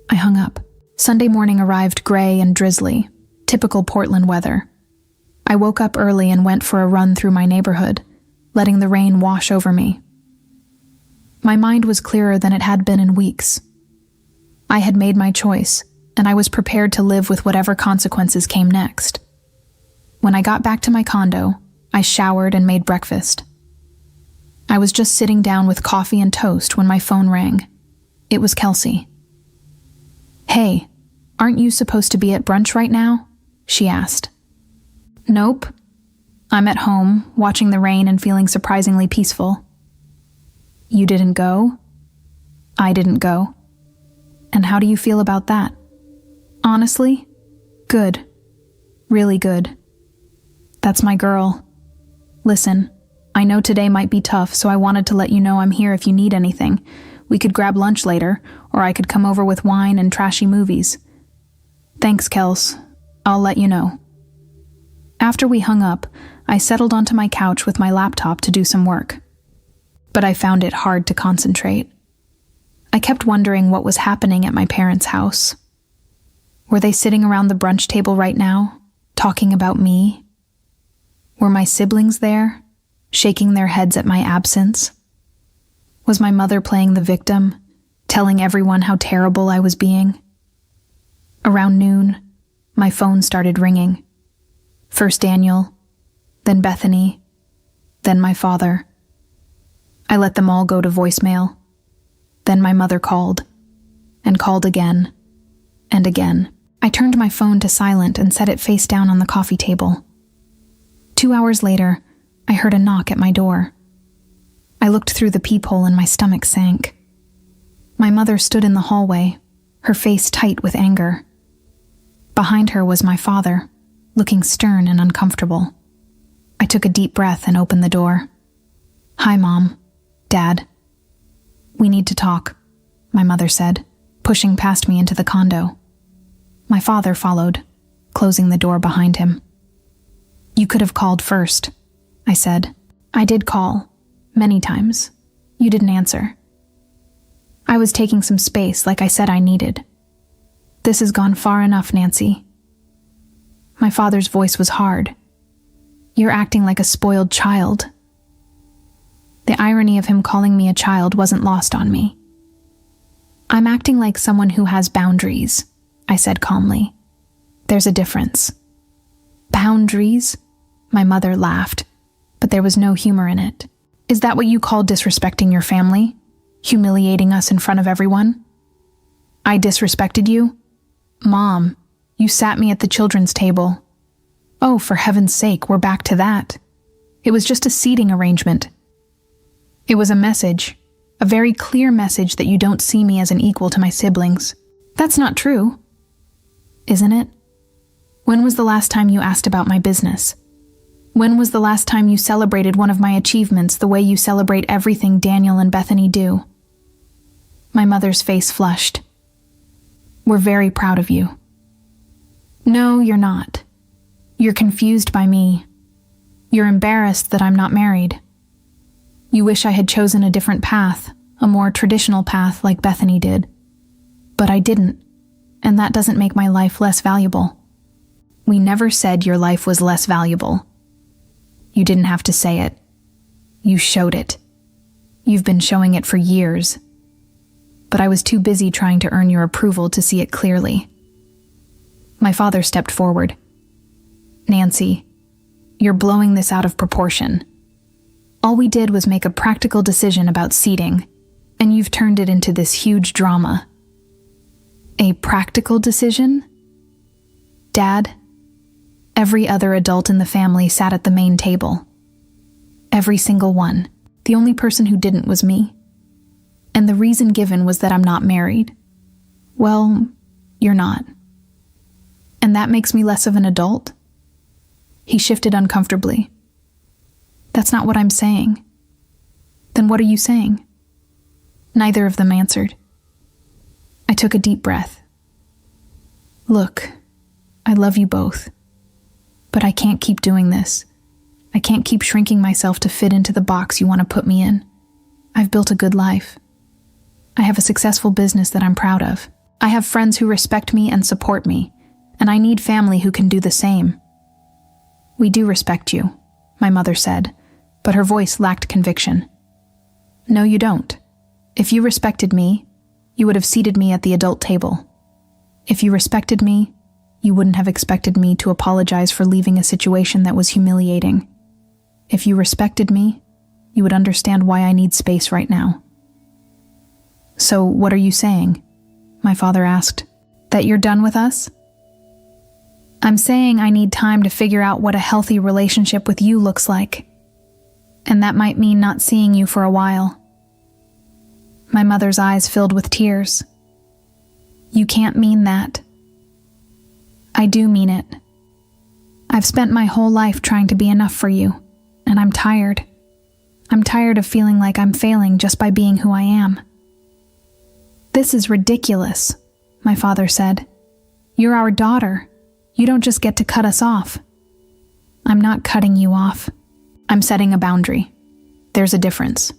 I hung up. Sunday morning arrived gray and drizzly, typical Portland weather. I woke up early and went for a run through my neighborhood, letting the rain wash over me. My mind was clearer than it had been in weeks. I had made my choice, and I was prepared to live with whatever consequences came next. When I got back to my condo, I showered and made breakfast. I was just sitting down with coffee and toast when my phone rang. It was Kelsey. Hey, aren't you supposed to be at brunch right now? She asked. Nope. I'm at home, watching the rain and feeling surprisingly peaceful. You didn't go? I didn't go. And how do you feel about that? Honestly? Good. Really good. That's my girl. Listen, I know today might be tough, so I wanted to let you know I'm here if you need anything. We could grab lunch later, or I could come over with wine and trashy movies. Thanks, Kels. I'll let you know. After we hung up, I settled onto my couch with my laptop to do some work. But I found it hard to concentrate. I kept wondering what was happening at my parents' house. Were they sitting around the brunch table right now, talking about me? Were my siblings there, shaking their heads at my absence? Was my mother playing the victim, telling everyone how terrible I was being? Around noon, my phone started ringing. First Daniel, then Bethany, then my father. I let them all go to voicemail. Then my mother called, and called again, and again. I turned my phone to silent and set it face down on the coffee table. 2 hours later, I heard a knock at my door. I looked through the peephole and my stomach sank. My mother stood in the hallway, her face tight with anger. Behind her was my father, looking stern and uncomfortable. I took a deep breath and opened the door. Hi, Mom. Dad. We need to talk, my mother said, pushing past me into the condo. My father followed, closing the door behind him. You could have called first, I said. I did call, many times. You didn't answer. I was taking some space like I said I needed. This has gone far enough, Nancy. My father's voice was hard. You're acting like a spoiled child. The irony of him calling me a child wasn't lost on me. I'm acting like someone who has boundaries, I said calmly. There's a difference. Boundaries? My mother laughed, but there was no humor in it. Is that what you call disrespecting your family? Humiliating us in front of everyone? I disrespected you? Mom, you sat me at the children's table. Oh, for heaven's sake, we're back to that. It was just a seating arrangement. It was a message, a very clear message that you don't see me as an equal to my siblings. That's not true. Isn't it? When was the last time you asked about my business? When was the last time you celebrated one of my achievements the way you celebrate everything Daniel and Bethany do? My mother's face flushed. We're very proud of you. No, you're not. You're confused by me. You're embarrassed that I'm not married. You wish I had chosen a different path, a more traditional path like Bethany did. But I didn't, and that doesn't make my life less valuable. We never said your life was less valuable. You didn't have to say it. You showed it. You've been showing it for years. But I was too busy trying to earn your approval to see it clearly. My father stepped forward. Nancy, you're blowing this out of proportion. All we did was make a practical decision about seating, and you've turned it into this huge drama. A practical decision? Dad, every other adult in the family sat at the main table. Every single one. The only person who didn't was me. And the reason given was that I'm not married. Well, you're not. And that makes me less of an adult? He shifted uncomfortably. That's not what I'm saying. Then what are you saying? Neither of them answered. I took a deep breath. Look, I love you both. But I can't keep doing this. I can't keep shrinking myself to fit into the box you want to put me in. I've built a good life. I have a successful business that I'm proud of. I have friends who respect me and support me, and I need family who can do the same. We do respect you, my mother said, but her voice lacked conviction. No, you don't. If you respected me, you would have seated me at the adult table. If you respected me, you wouldn't have expected me to apologize for leaving a situation that was humiliating. If you respected me, you would understand why I need space right now. So, what are you saying? My father asked. That you're done with us? I'm saying I need time to figure out what a healthy relationship with you looks like. And that might mean not seeing you for a while. My mother's eyes filled with tears. You can't mean that. I do mean it. I've spent my whole life trying to be enough for you, and I'm tired. I'm tired of feeling like I'm failing just by being who I am. This is ridiculous, my father said. You're our daughter. You don't just get to cut us off. I'm not cutting you off. I'm setting a boundary. There's a difference.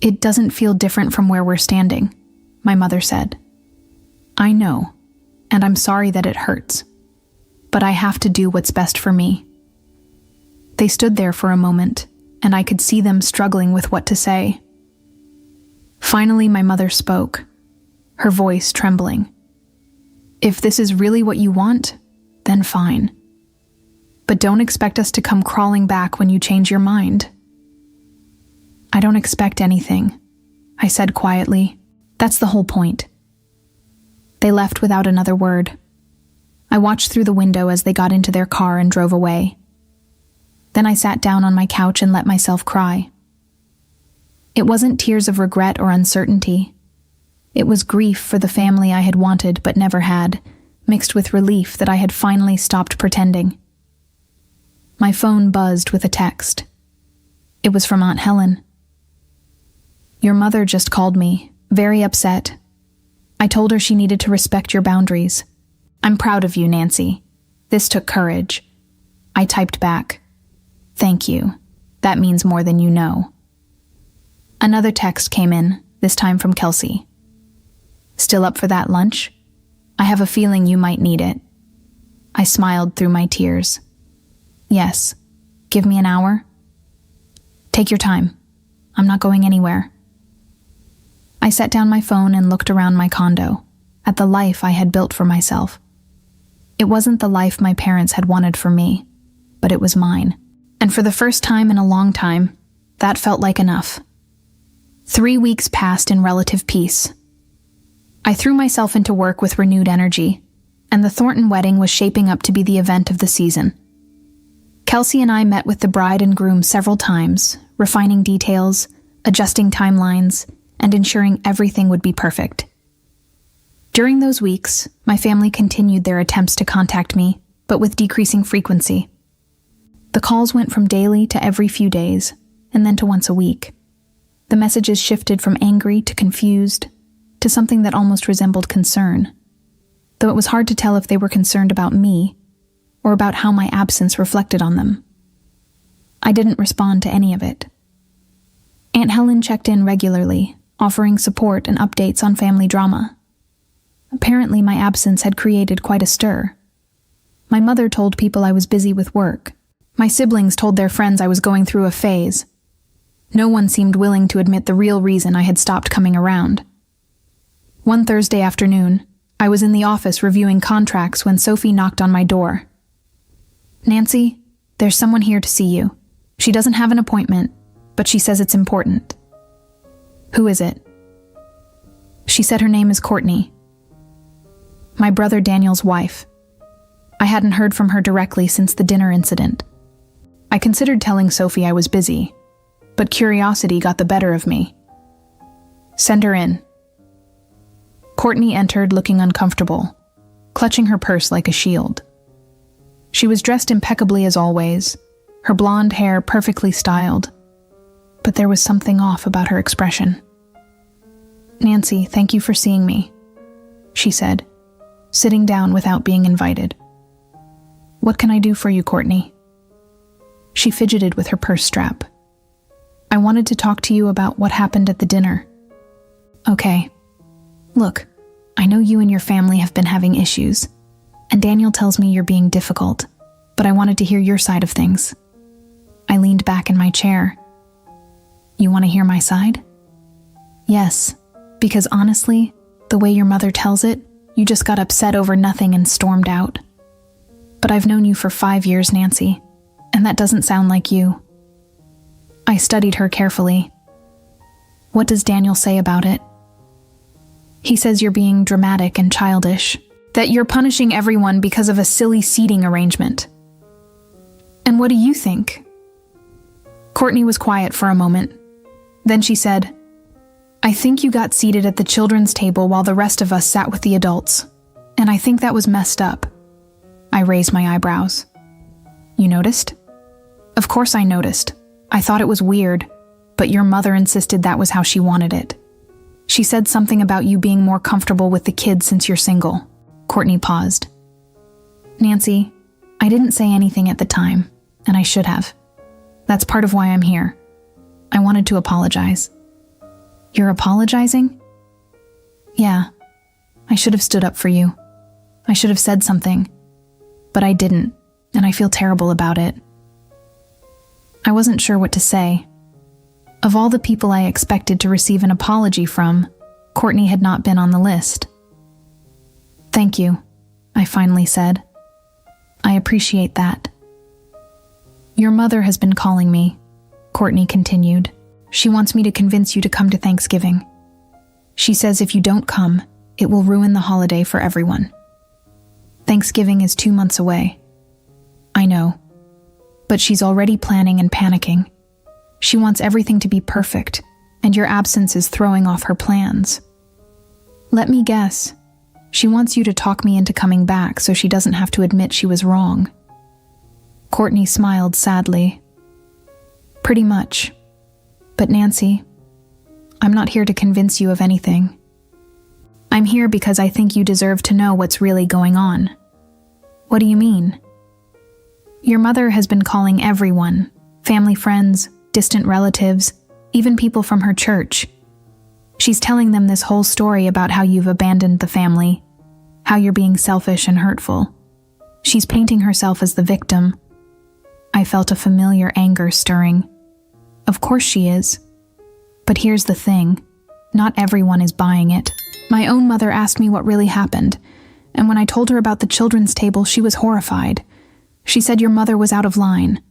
It doesn't feel different from where we're standing, my mother said. I know, and I'm sorry that it hurts. But I have to do what's best for me. They stood there for a moment, and I could see them struggling with what to say. Finally, my mother spoke, her voice trembling. If this is really what you want, then fine. But don't expect us to come crawling back when you change your mind. I don't expect anything, I said quietly. That's the whole point. They left without another word. I watched through the window as they got into their car and drove away. Then I sat down on my couch and let myself cry. It wasn't tears of regret or uncertainty. It was grief for the family I had wanted but never had, mixed with relief that I had finally stopped pretending. My phone buzzed with a text. It was from Aunt Helen. Your mother just called me, very upset. I told her she needed to respect your boundaries. I'm proud of you, Nancy. This took courage. I typed back. Thank you. That means more than you know. Another text came in, this time from Kelsey. Still up for that lunch? I have a feeling you might need it. I smiled through my tears. Yes. Give me an hour? Take your time. I'm not going anywhere. I set down my phone and looked around my condo, at the life I had built for myself. It wasn't the life my parents had wanted for me, but it was mine. And for the first time in a long time, that felt like enough. 3 weeks passed in relative peace. I threw myself into work with renewed energy, and the Thornton wedding was shaping up to be the event of the season. Kelsey and I met with the bride and groom several times, refining details, adjusting timelines, and ensuring everything would be perfect. During those weeks, my family continued their attempts to contact me, but with decreasing frequency. The calls went from daily to every few days, and then to once a week. The messages shifted from angry to confused, to something that almost resembled concern, though it was hard to tell if they were concerned about me, or about how my absence reflected on them. I didn't respond to any of it. Aunt Helen checked in regularly, offering support and updates on family drama. Apparently, my absence had created quite a stir. My mother told people I was busy with work. My siblings told their friends I was going through a phase, No one seemed willing to admit the real reason I had stopped coming around. One Thursday afternoon, I was in the office reviewing contracts when Sophie knocked on my door. "Nancy, there's someone here to see you. She doesn't have an appointment, but she says it's important." "Who is it?" She said her name is Courtney. My brother Daniel's wife. I hadn't heard from her directly since the dinner incident. I considered telling Sophie I was busy, but curiosity got the better of me. "Send her in." Courtney entered looking uncomfortable, clutching her purse like a shield. She was dressed impeccably as always, her blonde hair perfectly styled, but there was something off about her expression. "Nancy, thank you for seeing me," she said, sitting down without being invited. "What can I do for you, Courtney?" She fidgeted with her purse strap. "I wanted to talk to you about what happened at the dinner." "Okay. Look, I know you and your family have been having issues, and Daniel tells me you're being difficult, but I wanted to hear your side of things." I leaned back in my chair. "You want to hear my side?" "Yes, because honestly, the way your mother tells it, you just got upset over nothing and stormed out. But I've known you for 5 years, Nancy, and that doesn't sound like you." I studied her carefully. "What does Daniel say about it?" "He says you're being dramatic and childish, that you're punishing everyone because of a silly seating arrangement." "And what do you think?" Courtney was quiet for a moment. Then she said, "I think you got seated at the children's table while the rest of us sat with the adults, and I think that was messed up." I raised my eyebrows. "You noticed?" "Of course I noticed. I thought it was weird, but your mother insisted that was how she wanted it. She said something about you being more comfortable with the kids since you're single." Courtney paused. "Nancy, I didn't say anything at the time, and I should have. That's part of why I'm here. I wanted to apologize." "You're apologizing?" "Yeah. I should have stood up for you. I should have said something. But I didn't, and I feel terrible about it." I wasn't sure what to say. Of all the people I expected to receive an apology from, Courtney had not been on the list. "Thank you," I finally said. "I appreciate that." "Your mother has been calling me," Courtney continued. "She wants me to convince you to come to Thanksgiving. She says if you don't come, it will ruin the holiday for everyone. Thanksgiving is 2 months away." "I know. But she's already planning and panicking. She wants everything to be perfect, and your absence is throwing off her plans. Let me guess. She wants you to talk me into coming back so she doesn't have to admit she was wrong." Courtney smiled sadly. "Pretty much. But Nancy, I'm not here to convince you of anything. I'm here because I think you deserve to know what's really going on." "What do you mean?" "Your mother has been calling everyone, family, friends, distant relatives, even people from her church. She's telling them this whole story about how you've abandoned the family, how you're being selfish and hurtful. She's painting herself as the victim." I felt a familiar anger stirring. Of course she is. But here's the thing. Not everyone is buying it. My own mother asked me what really happened, and when I told her about the children's table, she was horrified. She said your mother was out of line.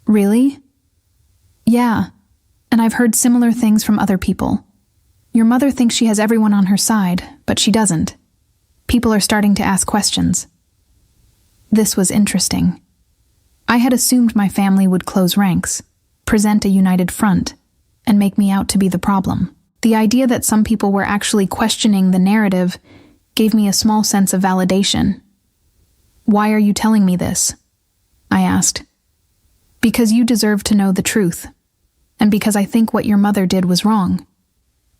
"Really?" "Yeah, and I've heard similar things from other people. Your mother thinks she has everyone on her side, but she doesn't. People are starting to ask questions." This was interesting. I had assumed my family would close ranks, present a united front, and make me out to be the problem. The idea that some people were actually questioning the narrative gave me a small sense of validation. "Why are you telling me this?" I asked. "Because you deserve to know the truth, and because I think what your mother did was wrong.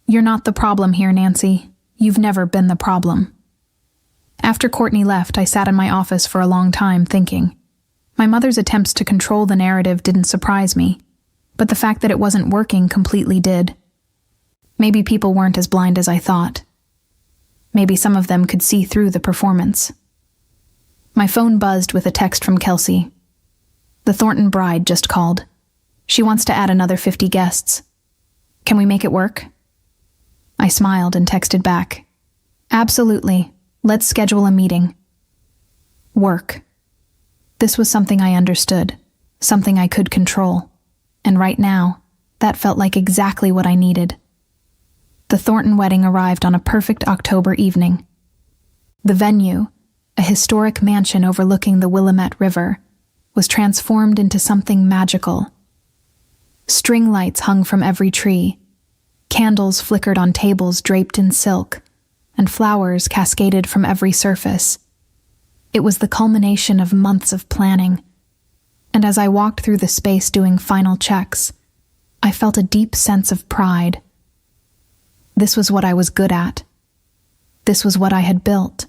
You're not the problem here, Nancy. You've never been the problem." After Courtney left, I sat in my office for a long time thinking. My mother's attempts to control the narrative didn't surprise me, but the fact that it wasn't working completely did. Maybe people weren't as blind as I thought. Maybe some of them could see through the performance. My phone buzzed with a text from Kelsey. The Thornton bride just called. She wants to add another 50 guests. Can we make it work? I smiled and texted back. Absolutely. Let's schedule a meeting. Work. This was something I understood, something I could control. And right now, that felt like exactly what I needed. The Thornton wedding arrived on a perfect October evening. The venue, a historic mansion overlooking the Willamette River, was transformed into something magical. String lights hung from every tree, candles flickered on tables draped in silk, and flowers cascaded from every surface. It was the culmination of months of planning, and as I walked through the space doing final checks, I felt a deep sense of pride. This was what I was good at. This was what I had built.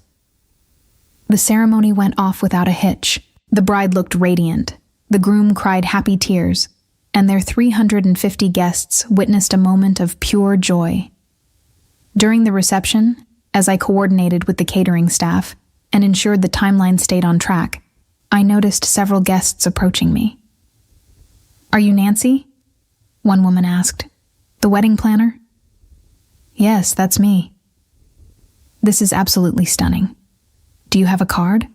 The ceremony went off without a hitch. The bride looked radiant. The groom cried happy tears, and their 350 guests witnessed a moment of pure joy. During the reception, as I coordinated with the catering staff and ensured the timeline stayed on track, I noticed several guests approaching me. "Are you Nancy?" one woman asked. "The wedding planner?" "Yes, that's me." "This is absolutely stunning. Do you have a card?"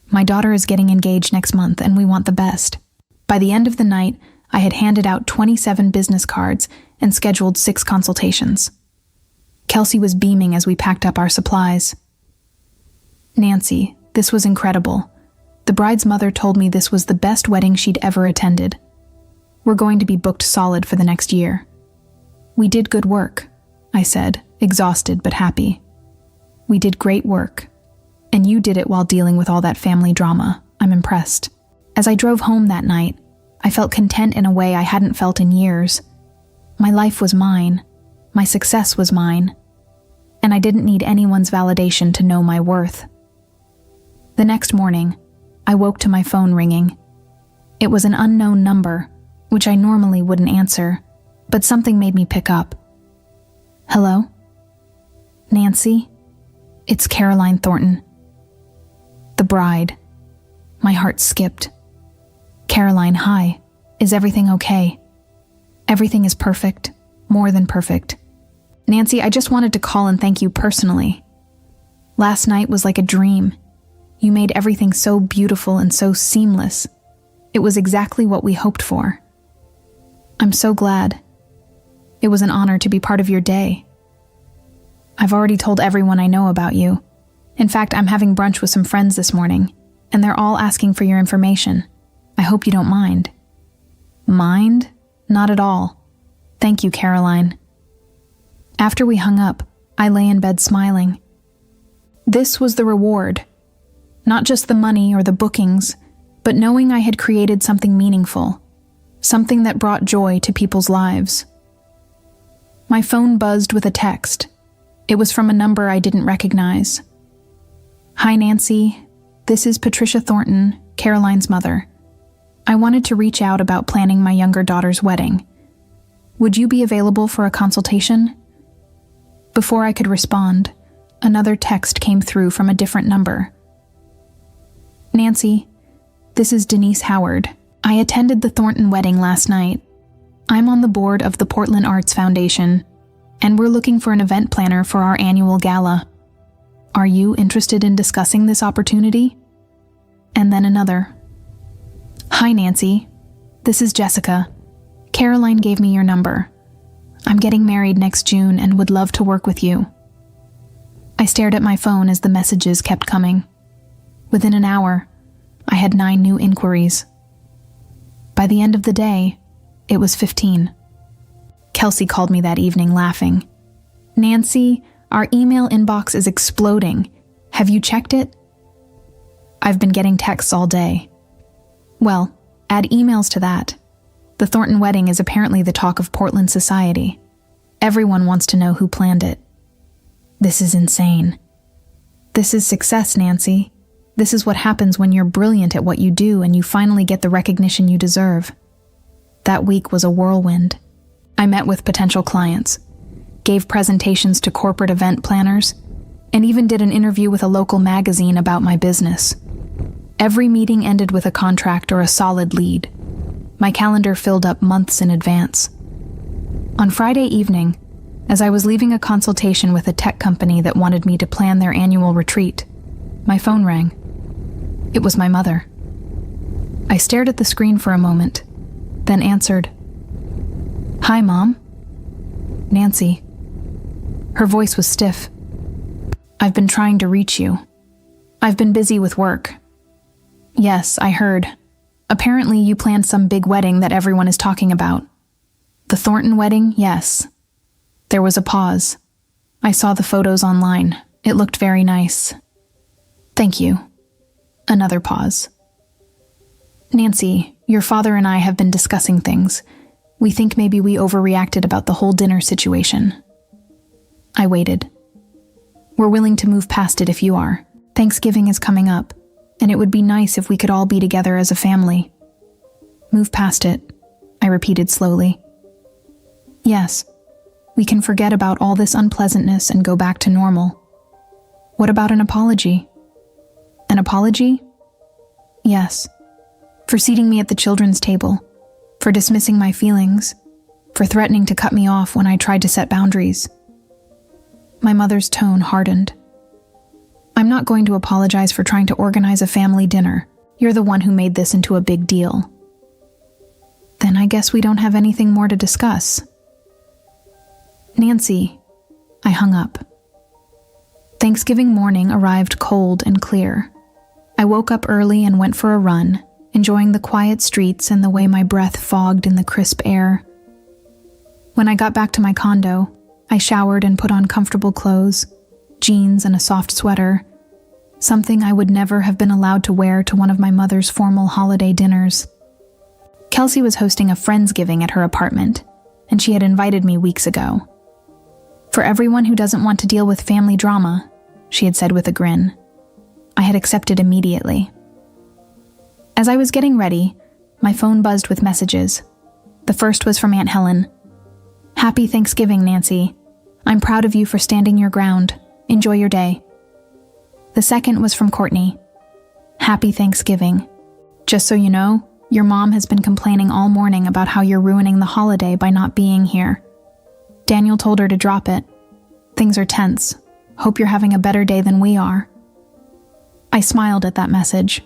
"My daughter is getting engaged next month and we want the best." By the end of the night, I had handed out 27 business cards and scheduled 6 consultations. Kelsey was beaming as we packed up our supplies. "Nancy, this was incredible. The bride's mother told me this was the best wedding she'd ever attended. We're going to be booked solid for the next year." "We did good work," I said, exhausted but happy. "We did great work. And you did it while dealing with all that family drama. I'm impressed." As I drove home that night, I felt content in a way I hadn't felt in years. My life was mine. My success was mine. And I didn't need anyone's validation to know my worth. The next morning, I woke to my phone ringing. It was an unknown number, which I normally wouldn't answer, but something made me pick up. "Hello? Nancy? It's Caroline Thornton." The bride. My heart skipped. "Caroline, hi. Is everything okay?" "Everything is perfect. More than perfect. Nancy, I just wanted to call and thank you personally. Last night was like a dream. You made everything so beautiful and so seamless. It was exactly what we hoped for. I'm so glad. It was an honor to be part of your day. I've already told everyone I know about you. In fact, I'm having brunch with some friends this morning, and they're all asking for your information. I hope you don't mind." "Mind? Not at all. Thank you, Caroline." After we hung up, I lay in bed smiling. This was the reward. Not just the money or the bookings, but knowing I had created something meaningful, something that brought joy to people's lives. My phone buzzed with a text. It was from a number I didn't recognize. "Hi, Nancy. This is Patricia Thornton, Caroline's mother. I wanted to reach out about planning my younger daughter's wedding. Would you be available for a consultation?" Before I could respond, another text came through from a different number. "Nancy, this is Denise Howard. I attended the Thornton wedding last night. I'm on the board of the Portland Arts Foundation, and we're looking for an event planner for our annual gala. Are you interested in discussing this opportunity?" And then another. "Hi, Nancy. This is Jessica. Caroline gave me your number. I'm getting married next June and would love to work with you." I stared at my phone as the messages kept coming. Within an hour, I had 9 new inquiries. By the end of the day, it was 15. Kelsey called me that evening laughing. "Nancy, our email inbox is exploding. Have you checked it?" "I've been getting texts all day." "Well, add emails to that. The Thornton wedding is apparently the talk of Portland society. Everyone wants to know who planned it. This is insane. This is success, Nancy. This is what happens when you're brilliant at what you do and you finally get the recognition you deserve." That week was a whirlwind. I met with potential clients, gave presentations to corporate event planners, and even did an interview with a local magazine about my business. Every meeting ended with a contract or a solid lead. My calendar filled up months in advance. On Friday evening, as I was leaving a consultation with a tech company that wanted me to plan their annual retreat, my phone rang. It was my mother. I stared at the screen for a moment, then answered. "Hi, Mom." "Nancy." Her voice was stiff. "I've been trying to reach you. I've been busy with work." "Yes, I heard. Apparently you planned some big wedding that everyone is talking about." "The Thornton wedding, yes." There was a pause. I saw the photos online. It looked very nice. "Thank you." Another pause. "Nancy, your father and I have been discussing things. We think maybe we overreacted about the whole dinner situation." I waited. "We're willing to move past it if you are. Thanksgiving is coming up, and it would be nice if we could all be together as a family." "Move past it," I repeated slowly. "Yes, we can forget about all this unpleasantness and go back to normal." "What about an apology?" "An apology?" "Yes. For seating me at the children's table, for dismissing my feelings, for threatening to cut me off when I tried to set boundaries." My mother's tone hardened. "I'm not going to apologize for trying to organize a family dinner. You're the one who made this into a big deal." "Then I guess we don't have anything more to discuss." "Nancy," I hung up. Thanksgiving morning arrived cold and clear. I woke up early and went for a run, enjoying the quiet streets and the way my breath fogged in the crisp air. When I got back to my condo, I showered and put on comfortable clothes, jeans and a soft sweater, something I would never have been allowed to wear to one of my mother's formal holiday dinners. Kelsey was hosting a Friendsgiving at her apartment, and she had invited me weeks ago. "For everyone who doesn't want to deal with family drama," she had said with a grin. I had accepted immediately. As I was getting ready, my phone buzzed with messages. The first was from Aunt Helen. "Happy Thanksgiving, Nancy. I'm proud of you for standing your ground. Enjoy your day." The second was from Courtney. "Happy Thanksgiving. Just so you know, your mom has been complaining all morning about how you're ruining the holiday by not being here. Daniel told her to drop it. Things are tense. Hope you're having a better day than we are." I smiled at that message.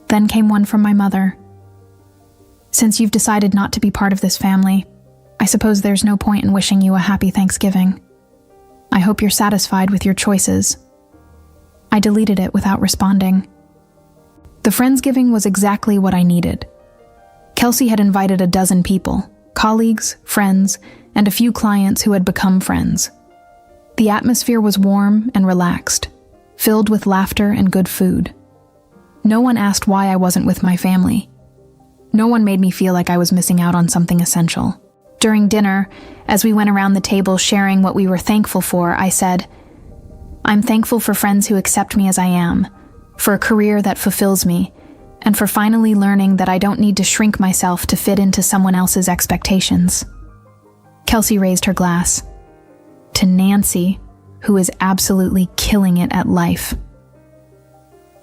Then came one from my mother. "Since you've decided not to be part of this family, I suppose there's no point in wishing you a happy Thanksgiving. I hope you're satisfied with your choices." I deleted it without responding. The Friendsgiving was exactly what I needed. Kelsey had invited a dozen people, colleagues, friends, and a few clients who had become friends. The atmosphere was warm and relaxed, filled with laughter and good food. No one asked why I wasn't with my family. No one made me feel like I was missing out on something essential. During dinner, as we went around the table sharing what we were thankful for, I said, "I'm thankful for friends who accept me as I am, for a career that fulfills me, and for finally learning that I don't need to shrink myself to fit into someone else's expectations." Kelsey raised her glass. "To Nancy, who is absolutely killing it at life."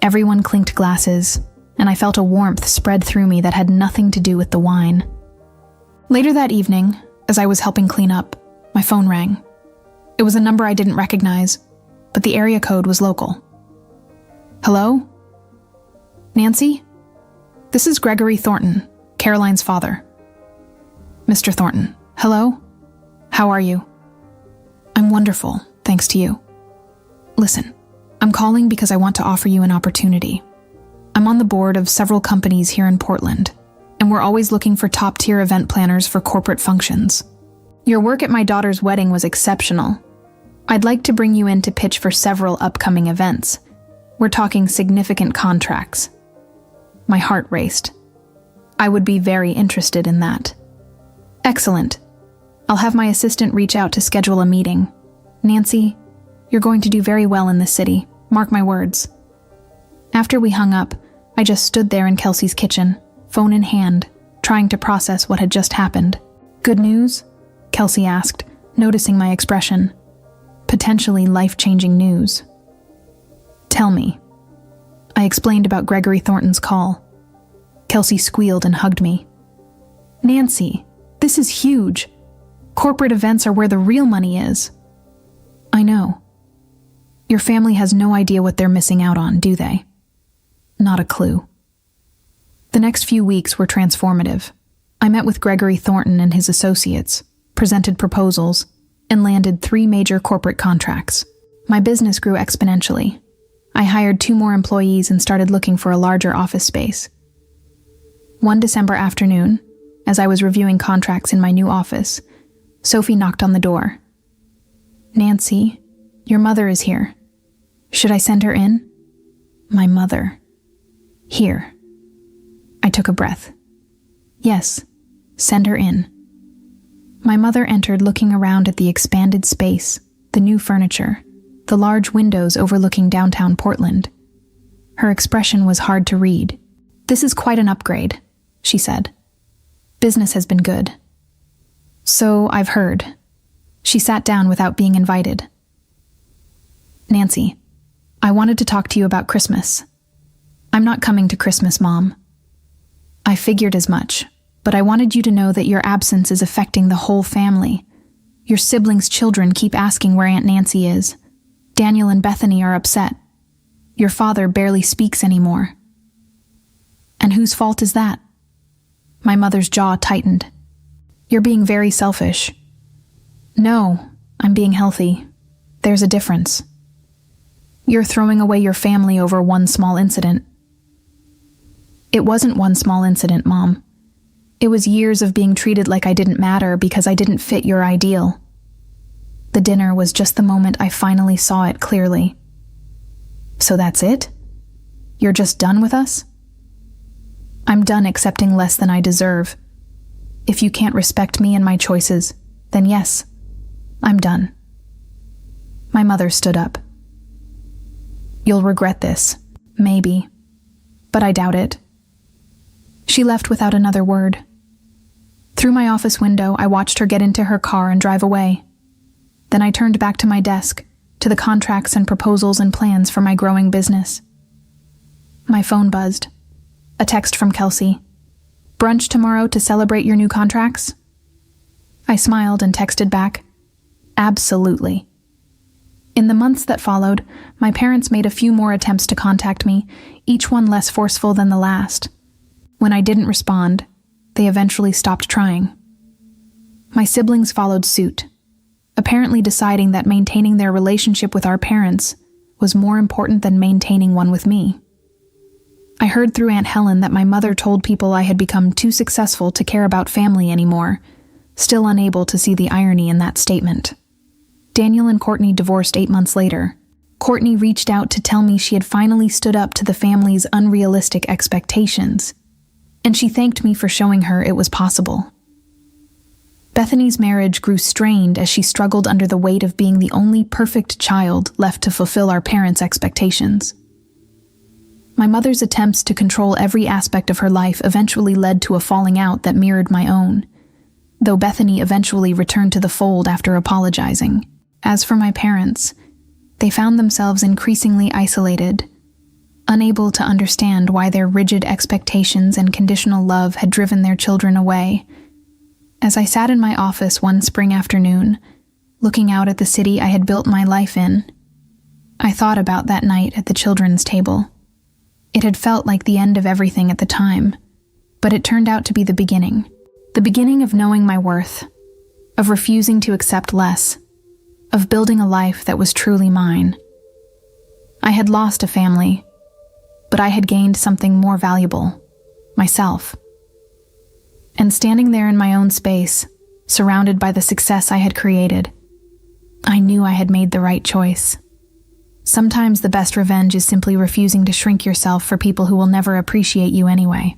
Everyone clinked glasses, and I felt a warmth spread through me that had nothing to do with the wine. Later that evening, as I was helping clean up, my phone rang. It was a number I didn't recognize, but the area code was local. "Hello? Nancy? This is Gregory Thornton, Caroline's father." "Mr. Thornton, hello? How are you?" "I'm wonderful, thanks to you. Listen, I'm calling because I want to offer you an opportunity. I'm on the board of several companies here in Portland, and we're always looking for top-tier event planners for corporate functions. Your work at my daughter's wedding was exceptional. I'd like to bring you in to pitch for several upcoming events. We're talking significant contracts." My heart raced. I would be very interested in that. "Excellent. I'll have my assistant reach out to schedule a meeting. Nancy, you're going to do very well in this city. Mark my words." After we hung up, I just stood there in Kelsey's kitchen, phone in hand, trying to process what had just happened. "Good news?" Kelsey asked, noticing my expression. "Potentially life-changing news." "Tell me." I explained about Gregory Thornton's call. Kelsey squealed and hugged me. Nancy, this is huge. Corporate events are where the real money is. I know. Your family has no idea what they're missing out on, do they? Not a clue. The next few weeks were transformative. I met with Gregory Thornton and his associates, presented proposals, and landed 3 major corporate contracts. My business grew exponentially. I hired 2 more employees and started looking for a larger office space. One December afternoon, as I was reviewing contracts in my new office, Sophie knocked on the door. Nancy, your mother is here. Should I send her in? My mother. Here. I took a breath. Yes, send her in. My mother entered, looking around at the expanded space, the new furniture, the large windows overlooking downtown Portland. Her expression was hard to read. This is quite an upgrade, she said. Business has been good. So I've heard. She sat down without being invited. Nancy, I wanted to talk to you about Christmas. I'm not coming to Christmas, Mom. I figured as much, but I wanted you to know that your absence is affecting the whole family. Your siblings' children keep asking where Aunt Nancy is. Daniel and Bethany are upset. Your father barely speaks anymore. And whose fault is that? My mother's jaw tightened. You're being very selfish. No, I'm being healthy. There's a difference. You're throwing away your family over one small incident. It wasn't one small incident, Mom. It was years of being treated like I didn't matter because I didn't fit your ideal. The dinner was just the moment I finally saw it clearly. So that's it? You're just done with us? I'm done accepting less than I deserve. If you can't respect me and my choices, then yes, I'm done. My mother stood up. You'll regret this, maybe, but I doubt it. She left without another word. Through my office window, I watched her get into her car and drive away. Then I turned back to my desk, to the contracts and proposals and plans for my growing business. My phone buzzed. A text from Kelsey. Brunch tomorrow to celebrate your new contracts? I smiled and texted back, absolutely. In the months that followed, my parents made a few more attempts to contact me, each one less forceful than the last. When I didn't respond, they eventually stopped trying. My siblings followed suit, apparently deciding that maintaining their relationship with our parents was more important than maintaining one with me. I heard through Aunt Helen that my mother told people I had become too successful to care about family anymore, still unable to see the irony in that statement. Daniel and Courtney divorced 8 months later. Courtney reached out to tell me she had finally stood up to the family's unrealistic expectations, and she thanked me for showing her it was possible. Bethany's marriage grew strained as she struggled under the weight of being the only perfect child left to fulfill our parents' expectations. My mother's attempts to control every aspect of her life eventually led to a falling out that mirrored my own, though Bethany eventually returned to the fold after apologizing. As for my parents, they found themselves increasingly isolated, unable to understand why their rigid expectations and conditional love had driven their children away. As I sat in my office one spring afternoon, looking out at the city I had built my life in, I thought about that night at the children's table. It had felt like the end of everything at the time, but it turned out to be the beginning of knowing my worth, of refusing to accept less, of building a life that was truly mine. I had lost a family, but I had gained something more valuable, myself. And standing there in my own space, surrounded by the success I had created, I knew I had made the right choice. Sometimes the best revenge is simply refusing to shrink yourself for people who will never appreciate you anyway.